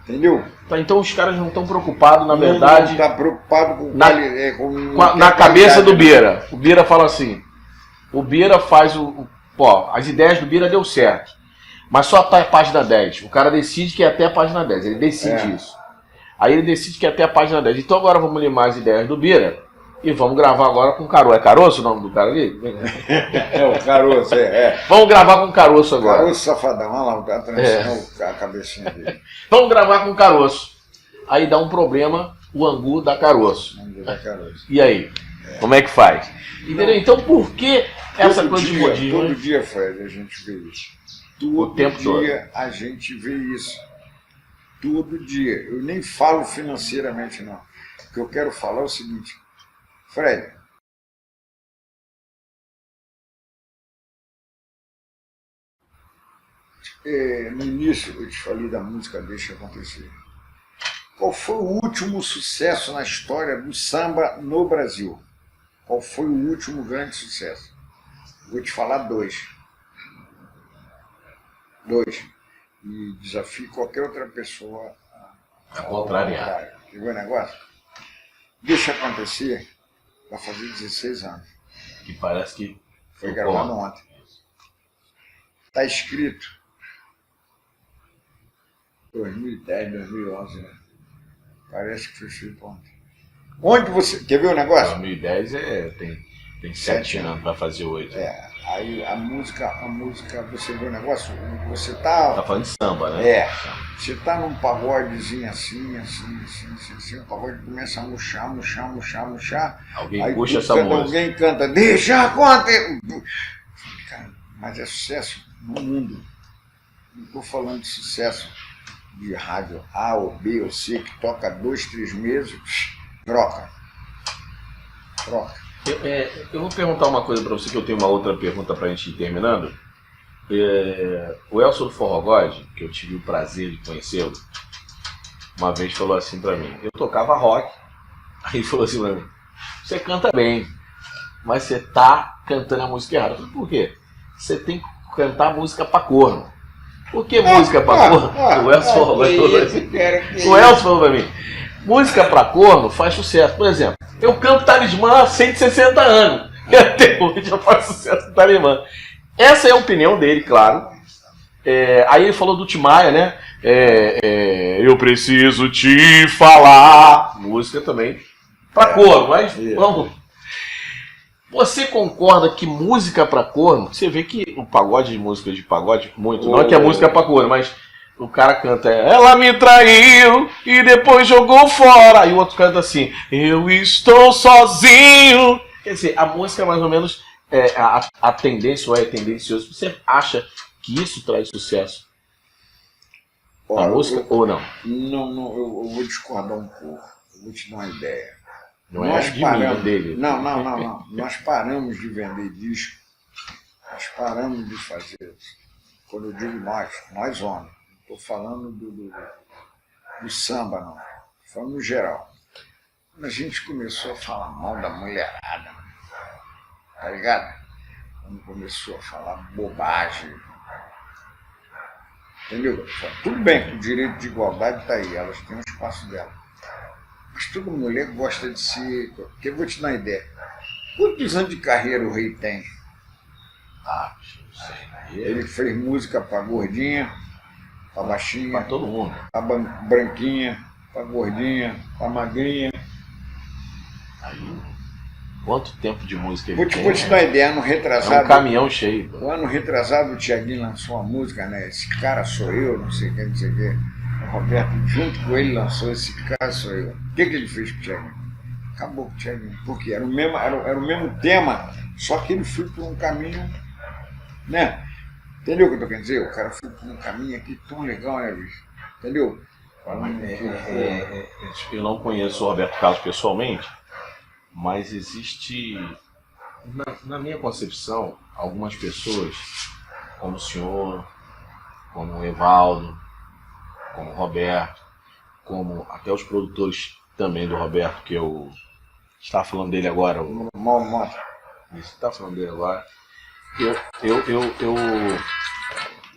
Entendeu? Tá, então os caras não estão preocupados, na verdade, não está preocupado com na cabeça do Bira. O Bira fala assim, o Bira faz as ideias do Bira deu certo, mas só até a página 10. O cara decide que é até a página 10, ele decide isso. Aí ele decide que é até a página 10. Então agora vamos limar as ideias do Bira e vamos gravar agora com o Caroço. É Caroço o nome do cara ali? É o Caroço, Vamos gravar com o Caroço agora. Caroço Safadão, olha lá, tá transição a cabecinha dele. Vamos gravar com o Caroço. Aí dá um problema, o angu da Caroço. E aí? Como é que faz? Entendeu? Então por que essa coisa de modismo? Todo dia, Fred, a gente vê isso. O tempo todo. A gente vê isso. Todo dia. Eu nem falo financeiramente, não. O que eu quero falar é o seguinte, Fred, no início eu te falei da música Deixa Acontecer. Qual foi o último sucesso na história do samba no Brasil? Qual foi o último grande sucesso? Vou te falar dois. E desafio qualquer outra pessoa a contrariar. Viu o negócio? Deixa Acontecer, vai fazer 16 anos. Que parece que foi gravado ontem. Está escrito 2010, 2011, né? Parece que foi feito ontem. Onde você... Quer ver o negócio? 2010 tem 7 anos para fazer 8. Aí a música, você vê o negócio? Você tá falando de samba, né? Você tá num pagodezinho assim, o pagode começa a murchar. Alguém aí puxa essa música. Alguém canta, deixa acontecer. Cara, mas é sucesso no mundo. Não estou falando de sucesso de rádio A ou B ou C, que toca 2, 3 meses, troca. Eu vou perguntar uma coisa para você, que eu tenho uma outra pergunta para a gente ir terminando. O Elson do Forró God, que eu tive o prazer de conhecê-lo, uma vez falou assim para mim, eu tocava rock, aí ele falou assim para mim, você canta bem, mas você tá cantando a música errada. Eu falei, por quê? Você tem que cantar música para corno. Por que música para corno? O Elson falou para mim, música para corno faz sucesso. Por exemplo, eu canto Talismã há 160 anos. E até hoje eu faço sucesso com Talismã. Essa é a opinião dele, claro. Aí ele falou do Tim Maia, né? Eu preciso te falar. Música também para corno, mas vamos. Você concorda que música para corno, você vê que o pagode de música de pagode, muito, não é que a música é para corno, mas O cara canta, ela me traiu e depois jogou fora. E o outro canta assim, eu estou sozinho. Quer dizer, a música é mais ou menos a tendência, ou é tendencioso. Você acha que isso traz sucesso? A música ou não? Não, eu vou discordar um pouco. Eu vou te dar uma ideia. Não é de mim, dele. Não. Nós paramos de vender disco. Nós paramos de fazer. Quando eu digo nós homens. Não estou falando do samba, não. Estou falando no geral. Quando a gente começou a falar mal da mulherada, tá ligado? Quando começou a falar bobagem. Entendeu? Tudo bem, o direito de igualdade está aí, elas têm um espaço dela. Mas toda mulher gosta de ser. Porque eu vou te dar uma ideia. Quantos anos de carreira o Rei tem? Não sei. Ele fez música pra gordinha, pra baixinha, Pra todo mundo. pra branquinha, pra gordinha, pra magrinha. Aí, quanto tempo de música ele Vou tem? te dar uma ideia, ano É retrasado. um caminhão cheio. O ano retrasado o Thiaguinho lançou uma música, né? Esse cara sou eu, não sei o que, não sei o que. O Roberto, junto com ele, lançou Esse Cara Sou Eu. O que ele fez com o Thiaguinho? Acabou com o Thiaguinho. Porque era o mesmo tema, só que ele foi por um caminho, né? Entendeu o que eu tô querendo dizer? O cara foi por um caminho aqui tão legal, né, bicho? Entendeu? Eu não conheço o Roberto Carlos pessoalmente, mas existe, na minha concepção, algumas pessoas, como o senhor, como o Evaldo, como o Roberto, como até os produtores também do Roberto, que eu estava falando dele agora, Isso, está falando dele agora.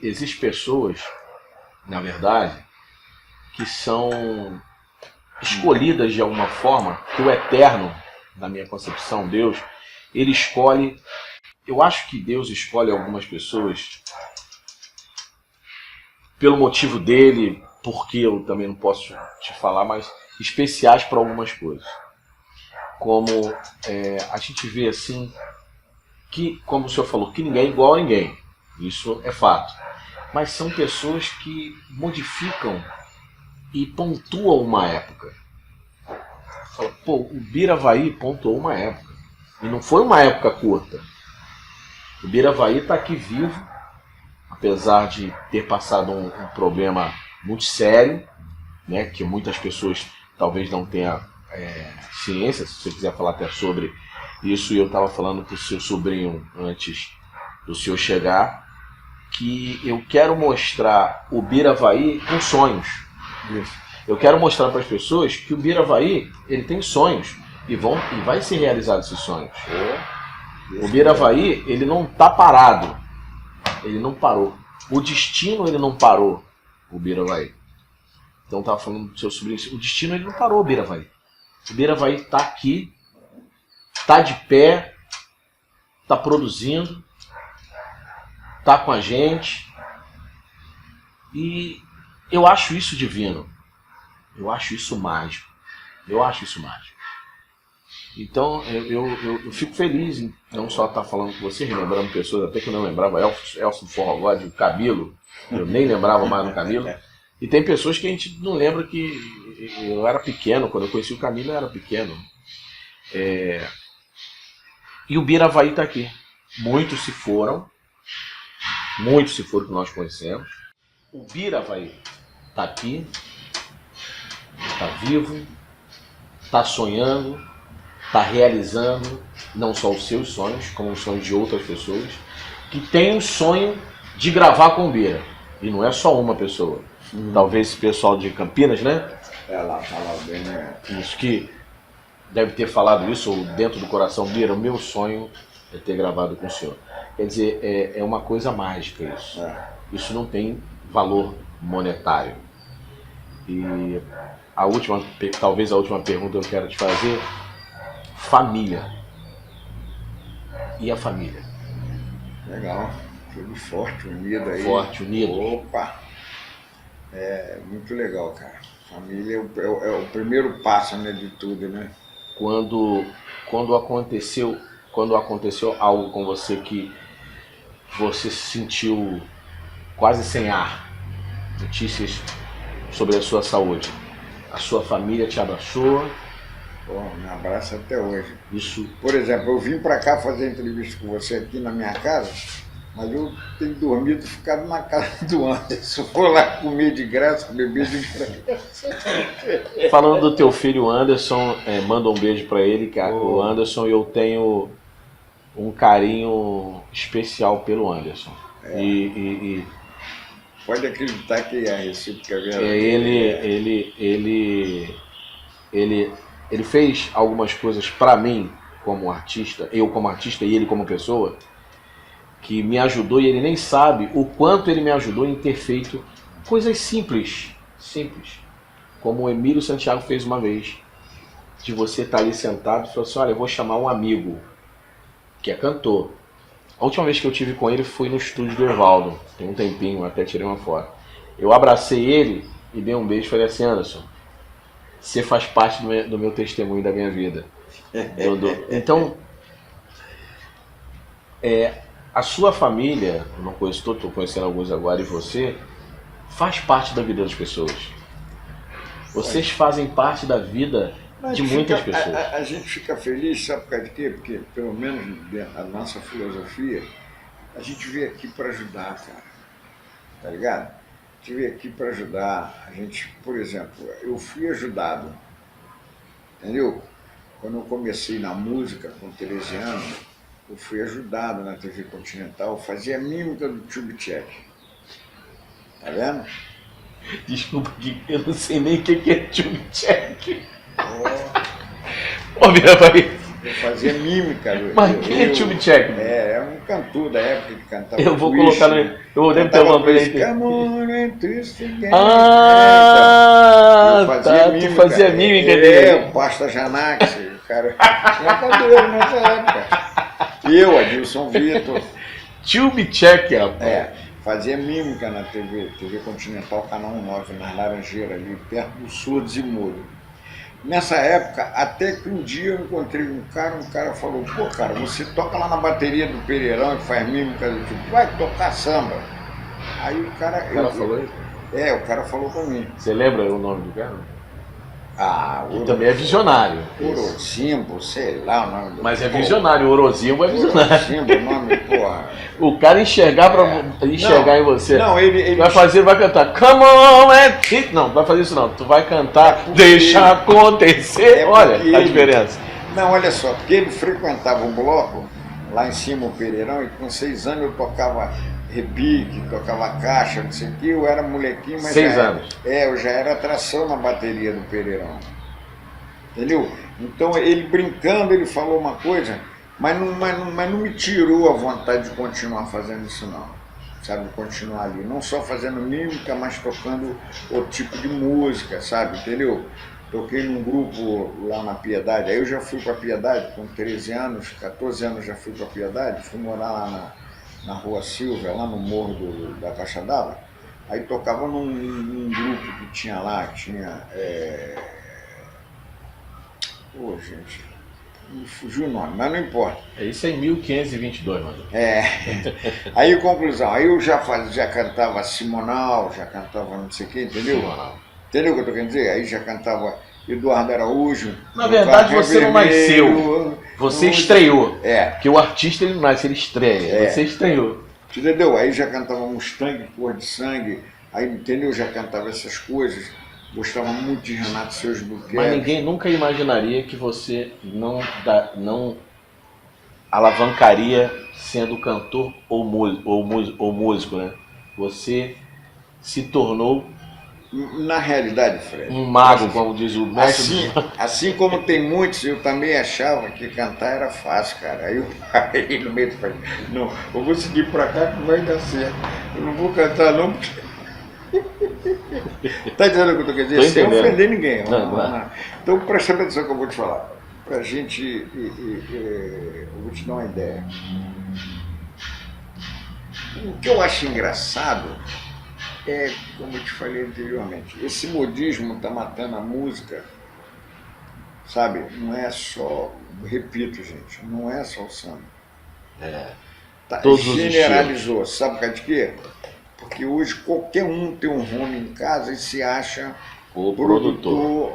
Existem pessoas, na verdade, que são escolhidas de alguma forma, que o Eterno, na minha concepção, Deus, ele escolhe. Eu acho que Deus escolhe algumas pessoas pelo motivo dele, porque eu também não posso te falar, mas especiais para algumas coisas. Como a gente vê assim, que, como o senhor falou, que ninguém é igual a ninguém. Isso é fato. Mas são pessoas que modificam e pontuam uma época. Fala, pô, o Biravaí pontuou uma época. E não foi uma época curta. O Biravaí está aqui vivo, apesar de ter passado um problema muito sério, né, que muitas pessoas talvez não tenham ciência, se você quiser falar até sobre isso. E eu estava falando para o seu sobrinho antes do senhor chegar, que eu quero mostrar o Biravaí com sonhos. Eu quero mostrar para as pessoas que o Biravaí, ele tem sonhos e vai ser realizado esses sonhos. O Biravaí, ele não está parado, ele não parou. O destino, ele não parou, o Biravaí. Então eu estava falando do seu sobrinho, o destino, ele não parou, o Biravaí. O Biravaí está aqui, está de pé, está produzindo, está com a gente, e eu acho isso divino, eu acho isso mágico, Então eu fico feliz em não só estar falando com você, relembrando pessoas até que eu não lembrava, Elcio Forrogode, o Camilo, eu nem lembrava mais do Camilo, e tem pessoas que a gente não lembra, que eu era pequeno, quando eu conheci o Camilo eu era pequeno. E o Biravaí está aqui. Muitos se foram que nós conhecemos. O Biravaí está aqui, está vivo, está sonhando, está realizando não só os seus sonhos, como os sonhos de outras pessoas, que tem o sonho de gravar com o Bira. E não é só uma pessoa. Talvez esse pessoal de Campinas, né? Ela fala bem, né? Isso, que deve ter falado isso, ou dentro do coração, Bira, o meu sonho é ter gravado com o senhor. Quer dizer, é uma coisa mágica isso. Isso não tem valor monetário. E talvez a última pergunta que eu quero te fazer, família. E a família? Legal. Tudo forte, unido aí. Forte, unido. Opa! É muito legal, cara. Família é o primeiro passo, né, de tudo, né? Quando aconteceu algo com você que você se sentiu quase sem ar, notícias sobre a sua saúde. A sua família te abraçou? Pô, me abraça até hoje. Isso. Por exemplo, eu vim para cá fazer entrevista com você aqui na minha casa, mas eu tenho dormido e ficado na casa do Anderson. Vou lá comer de graça, beber de graça. Falando do teu filho Anderson, manda um beijo para ele, cara. O Anderson, eu tenho um carinho especial pelo Anderson. E pode acreditar que a recíproca é verdade. Ele fez algumas coisas para mim como artista, eu como artista e ele como pessoa, que me ajudou, e ele nem sabe o quanto ele me ajudou em ter feito coisas simples, como o Emílio Santiago fez uma vez, de você estar ali sentado e falar assim, olha, eu vou chamar um amigo que é cantor. A última vez que eu tive com ele foi no estúdio do Evaldo, tem um tempinho, até tirei uma foto. Eu abracei ele e dei um beijo e falei assim, Anderson, você faz parte do meu testemunho, da minha vida. Então, a sua família, eu não conheço todo, estou conhecendo alguns agora, e você, faz parte da vida das pessoas. Vocês fazem parte da vida de muitas pessoas. A gente fica feliz, sabe por causa de quê? Porque, pelo menos a nossa filosofia, a gente veio aqui para ajudar, cara. Tá ligado? A gente veio aqui para ajudar. A gente, por exemplo, eu fui ajudado, entendeu? Quando eu comecei na música com 13 anos, eu fui ajudado na TV Continental, fazia mímica do Tube Check. Tá vendo? Desculpa, eu não sei nem o que é Tube Check. Ô, meu pai. Eu fazia mímica. Mas quem é Tube Check? É um cantor da época que cantava. Eu vou colocar no. Eu devo ter uma coisa. Tu fazia mímica dele. O Pasta Janax, o cara tinha cabelo nessa época. Eu, Adilson Vitor. Tube Check, rapaz. Fazia mímica na TV Continental, Canal 9, nas Laranjeiras, ali perto do Surdos e Mudo. Nessa época, até que um dia eu encontrei um cara falou, pô, cara, você toca lá na bateria do Pereirão e faz mímica do tipo, vai tocar samba. Aí o cara falou isso? O cara falou pra mim. Você lembra o nome do cara? O também é visionário. Orozimbo, sei lá o nome do. Mas é visionário, o Orozimbo é visionário. Orozimbo, o nome, porra. O cara enxergar em você. Não, ele vai cantar Come on, não, vai fazer isso não. Tu vai cantar, deixa acontecer. Olha a diferença. Não, olha só, porque ele frequentava um bloco lá em cima, o Pereirão, e com 6 anos eu tocava repique, tocava caixa, não sei o que, eu era molequinho, mas 6 anos. Eu já era atração na bateria do Pereirão. Entendeu? Então ele brincando, ele falou uma coisa, mas não me tirou a vontade de continuar fazendo isso não. Sabe, continuar ali, não só fazendo mímica, mas tocando outro tipo de música, sabe, entendeu? Toquei num grupo lá na Piedade, aí eu já fui para Piedade com 13 anos, 14 anos já fui para Piedade, fui morar lá na Rua Silva, lá no morro da Caixa d'Água, aí tocava num grupo que tinha lá, gente, me fugiu o nome, mas não importa. Isso é em 1522, mano. Aí, conclusão, aí eu já cantava Simonal, já cantava não sei o que, entendeu? Simonal. Entendeu o que eu tô querendo dizer? Aí já cantava Eduardo Araújo. Na verdade, você não nasceu, você estreou. Porque o artista ele não nasce, ele estreia. Você estreou. Entendeu? Aí já cantava Mustang, Cor de Sangue, aí, entendeu? Já cantava essas coisas. Gostava muito de Renato Seus Buquetes. Mas ninguém nunca imaginaria que você não alavancaria sendo cantor ou músico, né? Você se tornou... Na realidade, Fred, um mago, como diz o mestre. Assim como tem muitos, eu também achava que cantar era fácil, cara. Aí eu parei no meio e falei, não, eu vou seguir pra cá que vai dar certo. Eu não vou cantar não, porque... Tá entendendo o que eu tô querendo dizer? Sem ofender ninguém. Então presta atenção que eu vou te falar. Pra gente, eu vou te dar uma ideia. O que eu acho engraçado é, como eu te falei anteriormente, esse modismo está matando a música, sabe? Não é só, repito, gente, não é só o samba. Todos generalizou, sabe por causa de quê? Porque hoje qualquer um tem um home em casa e se acha O produtor.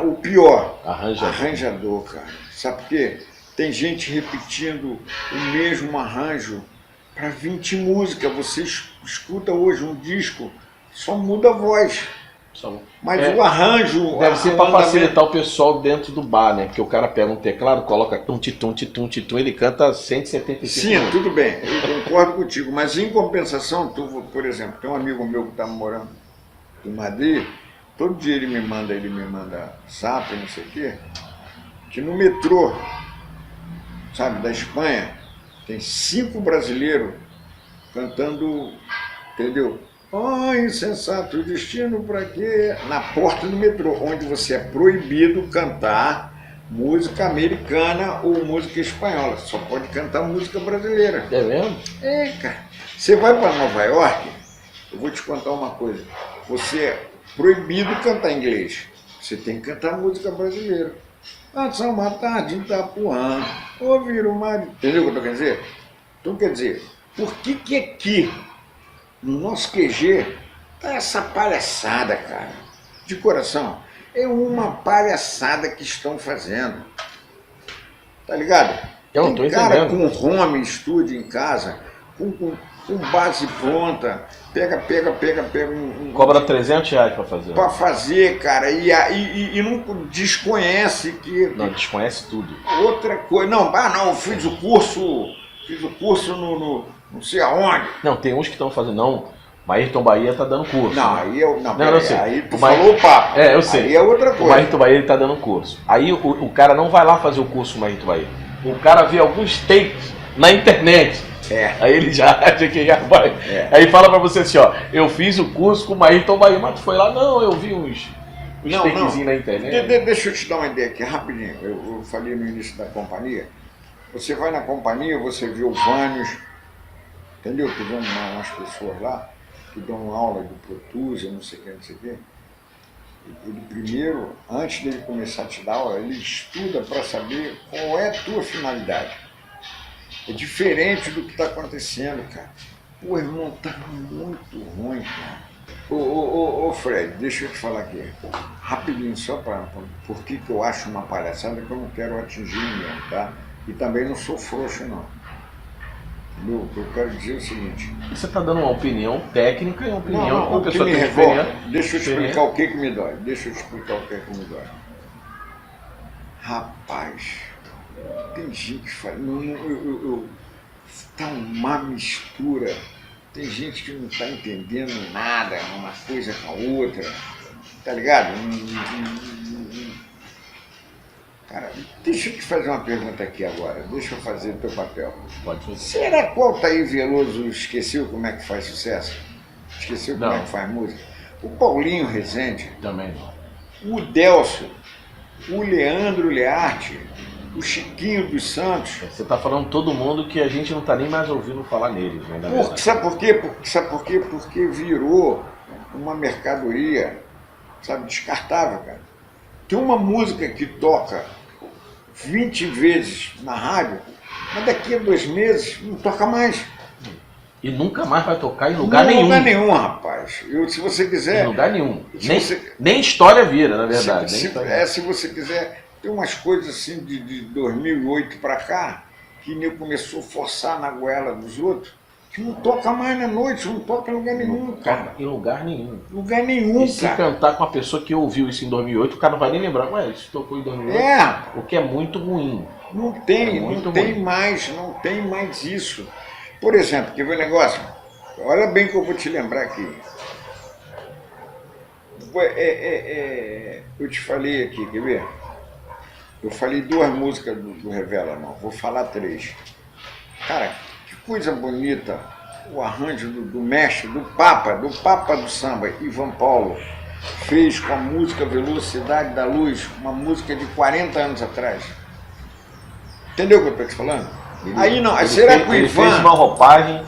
O pior, Arranjador. arranjador, cara. Sabe por quê? Tem gente repetindo o mesmo arranjo para 20 músicas. Você escuta hoje um disco, só muda a voz. Mas o arranjo... Deve ser para andamento- facilitar o pessoal dentro do bar, né? Porque o cara pega um teclado, coloca tum-ti-tum, ti-tum, ele canta 175 Sim, minutos. tudo bem, eu concordo contigo. Mas em compensação, tu, por exemplo, tem um amigo meu que está morando em Madrid, todo dia ele me manda zap, não sei o quê, que no metrô, sabe, da Espanha, tem 5 brasileiros cantando, entendeu? Oh, insensato, destino para quê? Na porta do metrô, onde você é proibido cantar música americana ou música espanhola. Só pode cantar música brasileira. É mesmo? É, cara. Você vai para Nova York, eu vou te contar uma coisa. Você é proibido cantar inglês. Você tem que cantar música brasileira. São uma tarde em Itapuã, ouvir o mar... Entendeu o que eu estou querendo dizer? Então, quer dizer, por que aqui, no nosso QG, tá essa palhaçada, cara? De coração. É uma palhaçada que estão fazendo. Tá ligado? Eu não tô Tem cara entendendo. com home studio em casa, com base pronta, pega um Cobra 300 reais para fazer. pra fazer, cara, e não desconhece que Não, desconhece tudo. outra coisa. Não, eu fiz o curso no não sei aonde. Não, tem uns que estão fazendo, não. Maírton Bahia tá dando curso. Não, né? aí eu não, Não, pera eu aí, sei. aí tu O Maí- falou o papo. É, eu sei. Aí é outra O coisa. Maírton Bahia ele tá dando curso. Aí o cara não vai lá fazer o curso, o Maírton Bahia. O cara vê alguns takes na internet. É. Aí ele já acha que já vai. É. Aí fala pra você assim, ó, eu fiz o curso com o Maírton Bahia, mas tu foi lá? Não, eu vi uns Não, takezinhos na internet. Deixa eu te dar uma ideia aqui, rapidinho. Eu falei no início da companhia. Você vai na companhia, você vê o Vânios, entendeu? Que vão umas pessoas lá que dão aula de Pro Tools, eu não sei o que, não sei o que. Ele primeiro, antes dele começar a te dar aula, ele estuda para saber qual é a tua finalidade. É diferente do que está acontecendo, cara. Pô, irmão, tá muito ruim, cara. Ô, Fred, deixa eu te falar aqui, rapidinho, só por que eu acho uma palhaçada que eu não quero atingir ninguém, tá? E também não sou frouxo, não. Entendeu? O que eu quero dizer é o seguinte. Você tá dando uma opinião técnica e uma opinião Não, que uma o que pessoa me tem revolta, experiência. deixa eu te explicar o que me dói. Deixa eu te explicar o que me dói. Rapaz, tem gente que faz... Tá uma mistura. Tem gente que não tá entendendo nada, uma coisa com a outra. Tá ligado? Cara, deixa eu te fazer uma pergunta aqui agora. Deixa eu fazer o teu papel. Pode fazer. Será que o Altair Veloso esqueceu como é que faz sucesso? Esqueceu como Não. é que faz música? O Paulinho Rezende, Também não. o Delcio, o Leandro Learte, o Chiquinho dos Santos. Você tá falando todo mundo que a gente não tá nem mais ouvindo falar neles, né? na verdade. Sabe por quê? Sabe por quê? Porque virou uma mercadoria, sabe, descartável, cara. Tem uma música que toca 20 vezes na rádio, mas daqui a 2 meses não toca mais. E nunca mais vai tocar em lugar Não, nenhum. lugar nenhum, rapaz. Se você Em quiser... lugar nenhum. Se Nem, você- nem história vira, na verdade. nem Se história. você quiser, tem umas coisas assim de 2008 para cá, que nem começou a forçar na goela dos outros, que não toca mais na noite, não toca em lugar nenhum, cara. Em lugar nenhum. Lugar nenhum, E se cara. cantar com a pessoa que ouviu isso em 2008, o cara não vai nem lembrar. Ué, isso tocou em 2008. É, O que é muito ruim. não tem, É muito não tem ruim. mais, não tem mais isso. Por exemplo, quer ver o negócio? Olha bem que eu vou te lembrar aqui. Eu te falei aqui, quer ver? Eu falei 2 músicas do Revela, não. Vou falar 3. Cara, que coisa bonita o arranjo do mestre, do Papa do samba, Ivan Paulo, fez com a música Velocidade da Luz, uma música de 40 anos atrás. Entendeu o que eu estou te falando? Aí não, Ele será fez, que o ele Ivan... fez uma roupagem,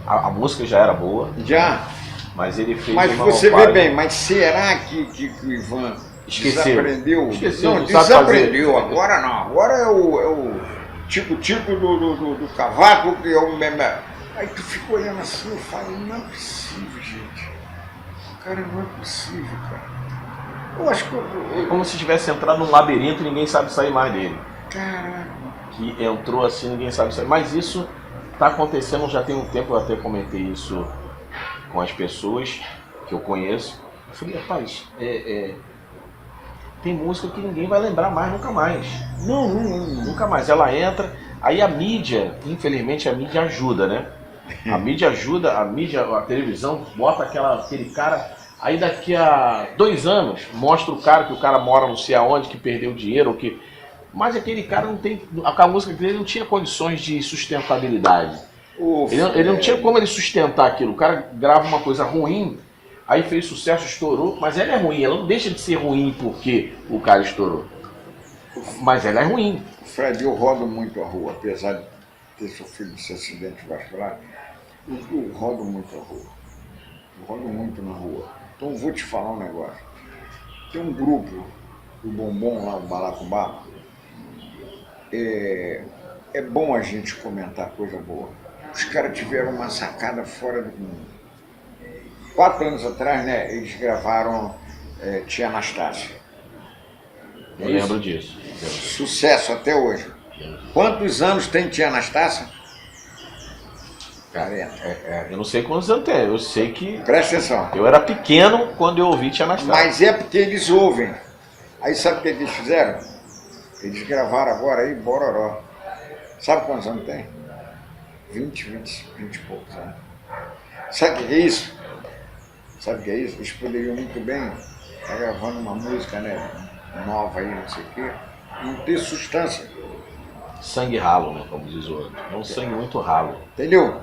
a música já era boa, Já, mas ele fez mas uma você vê roupagem. bem, mas será que o Ivan Esqueceu. desaprendeu? Esqueceu, Não, não sabe desaprendeu, fazer. agora não, agora é o tipo do cavaco, que é o Aí tu fica olhando assim, eu falo, não é possível, gente. Cara, não é possível, cara. Eu acho que É como se tivesse entrado num labirinto e ninguém sabe sair mais dele. Caraca. Que entrou assim, ninguém sabe sair. Mas isso tá acontecendo já tem um tempo, eu até comentei isso com as pessoas que eu conheço. Eu falei, rapaz, tem música que ninguém vai lembrar mais, nunca mais. Não. Nunca mais. Ela entra, aí a mídia, infelizmente a mídia ajuda, né? A mídia ajuda, a televisão bota aquele cara, aí daqui a 2 anos mostra o cara, que o cara mora não sei aonde, que perdeu dinheiro, ou que... Mas aquele cara não tem, a música dele não tinha condições de sustentabilidade. Ele não tinha como ele sustentar aquilo. O cara grava uma coisa ruim, aí fez sucesso, estourou, mas ela é ruim, ela não deixa de ser ruim porque o cara estourou. Mas ela é ruim. Fred, eu rodo muito a rua, apesar de ter sofrido esse acidente vascular, eu rodo muito a rua. Eu rodo muito na rua. Então eu vou te falar um negócio. Tem um grupo do Bombom lá, o Balacobaco. É bom a gente comentar coisa boa. Os caras tiveram uma sacada fora do mundo. 4 anos atrás, né, eles gravaram Tia Anastácia. Eu lembro disso. Sucesso até hoje. Quantos anos tem Tia Anastácia? 40. Eu não sei quantos anos tem, eu sei que... Presta atenção. Eu era pequeno quando eu ouvi Tia Anastácia. Mas é porque eles ouvem. Aí sabe o que eles fizeram? Eles gravaram agora aí Bororó. Sabe quantos anos tem? 20 e poucos anos. Sabe o que é isso? Sabe o que é isso? Eles poderiam muito bem estar gravando uma música, né, nova aí, não sei o quê, não ter substância. Sangue ralo, né, como diz o outro. É um sangue muito ralo. Entendeu?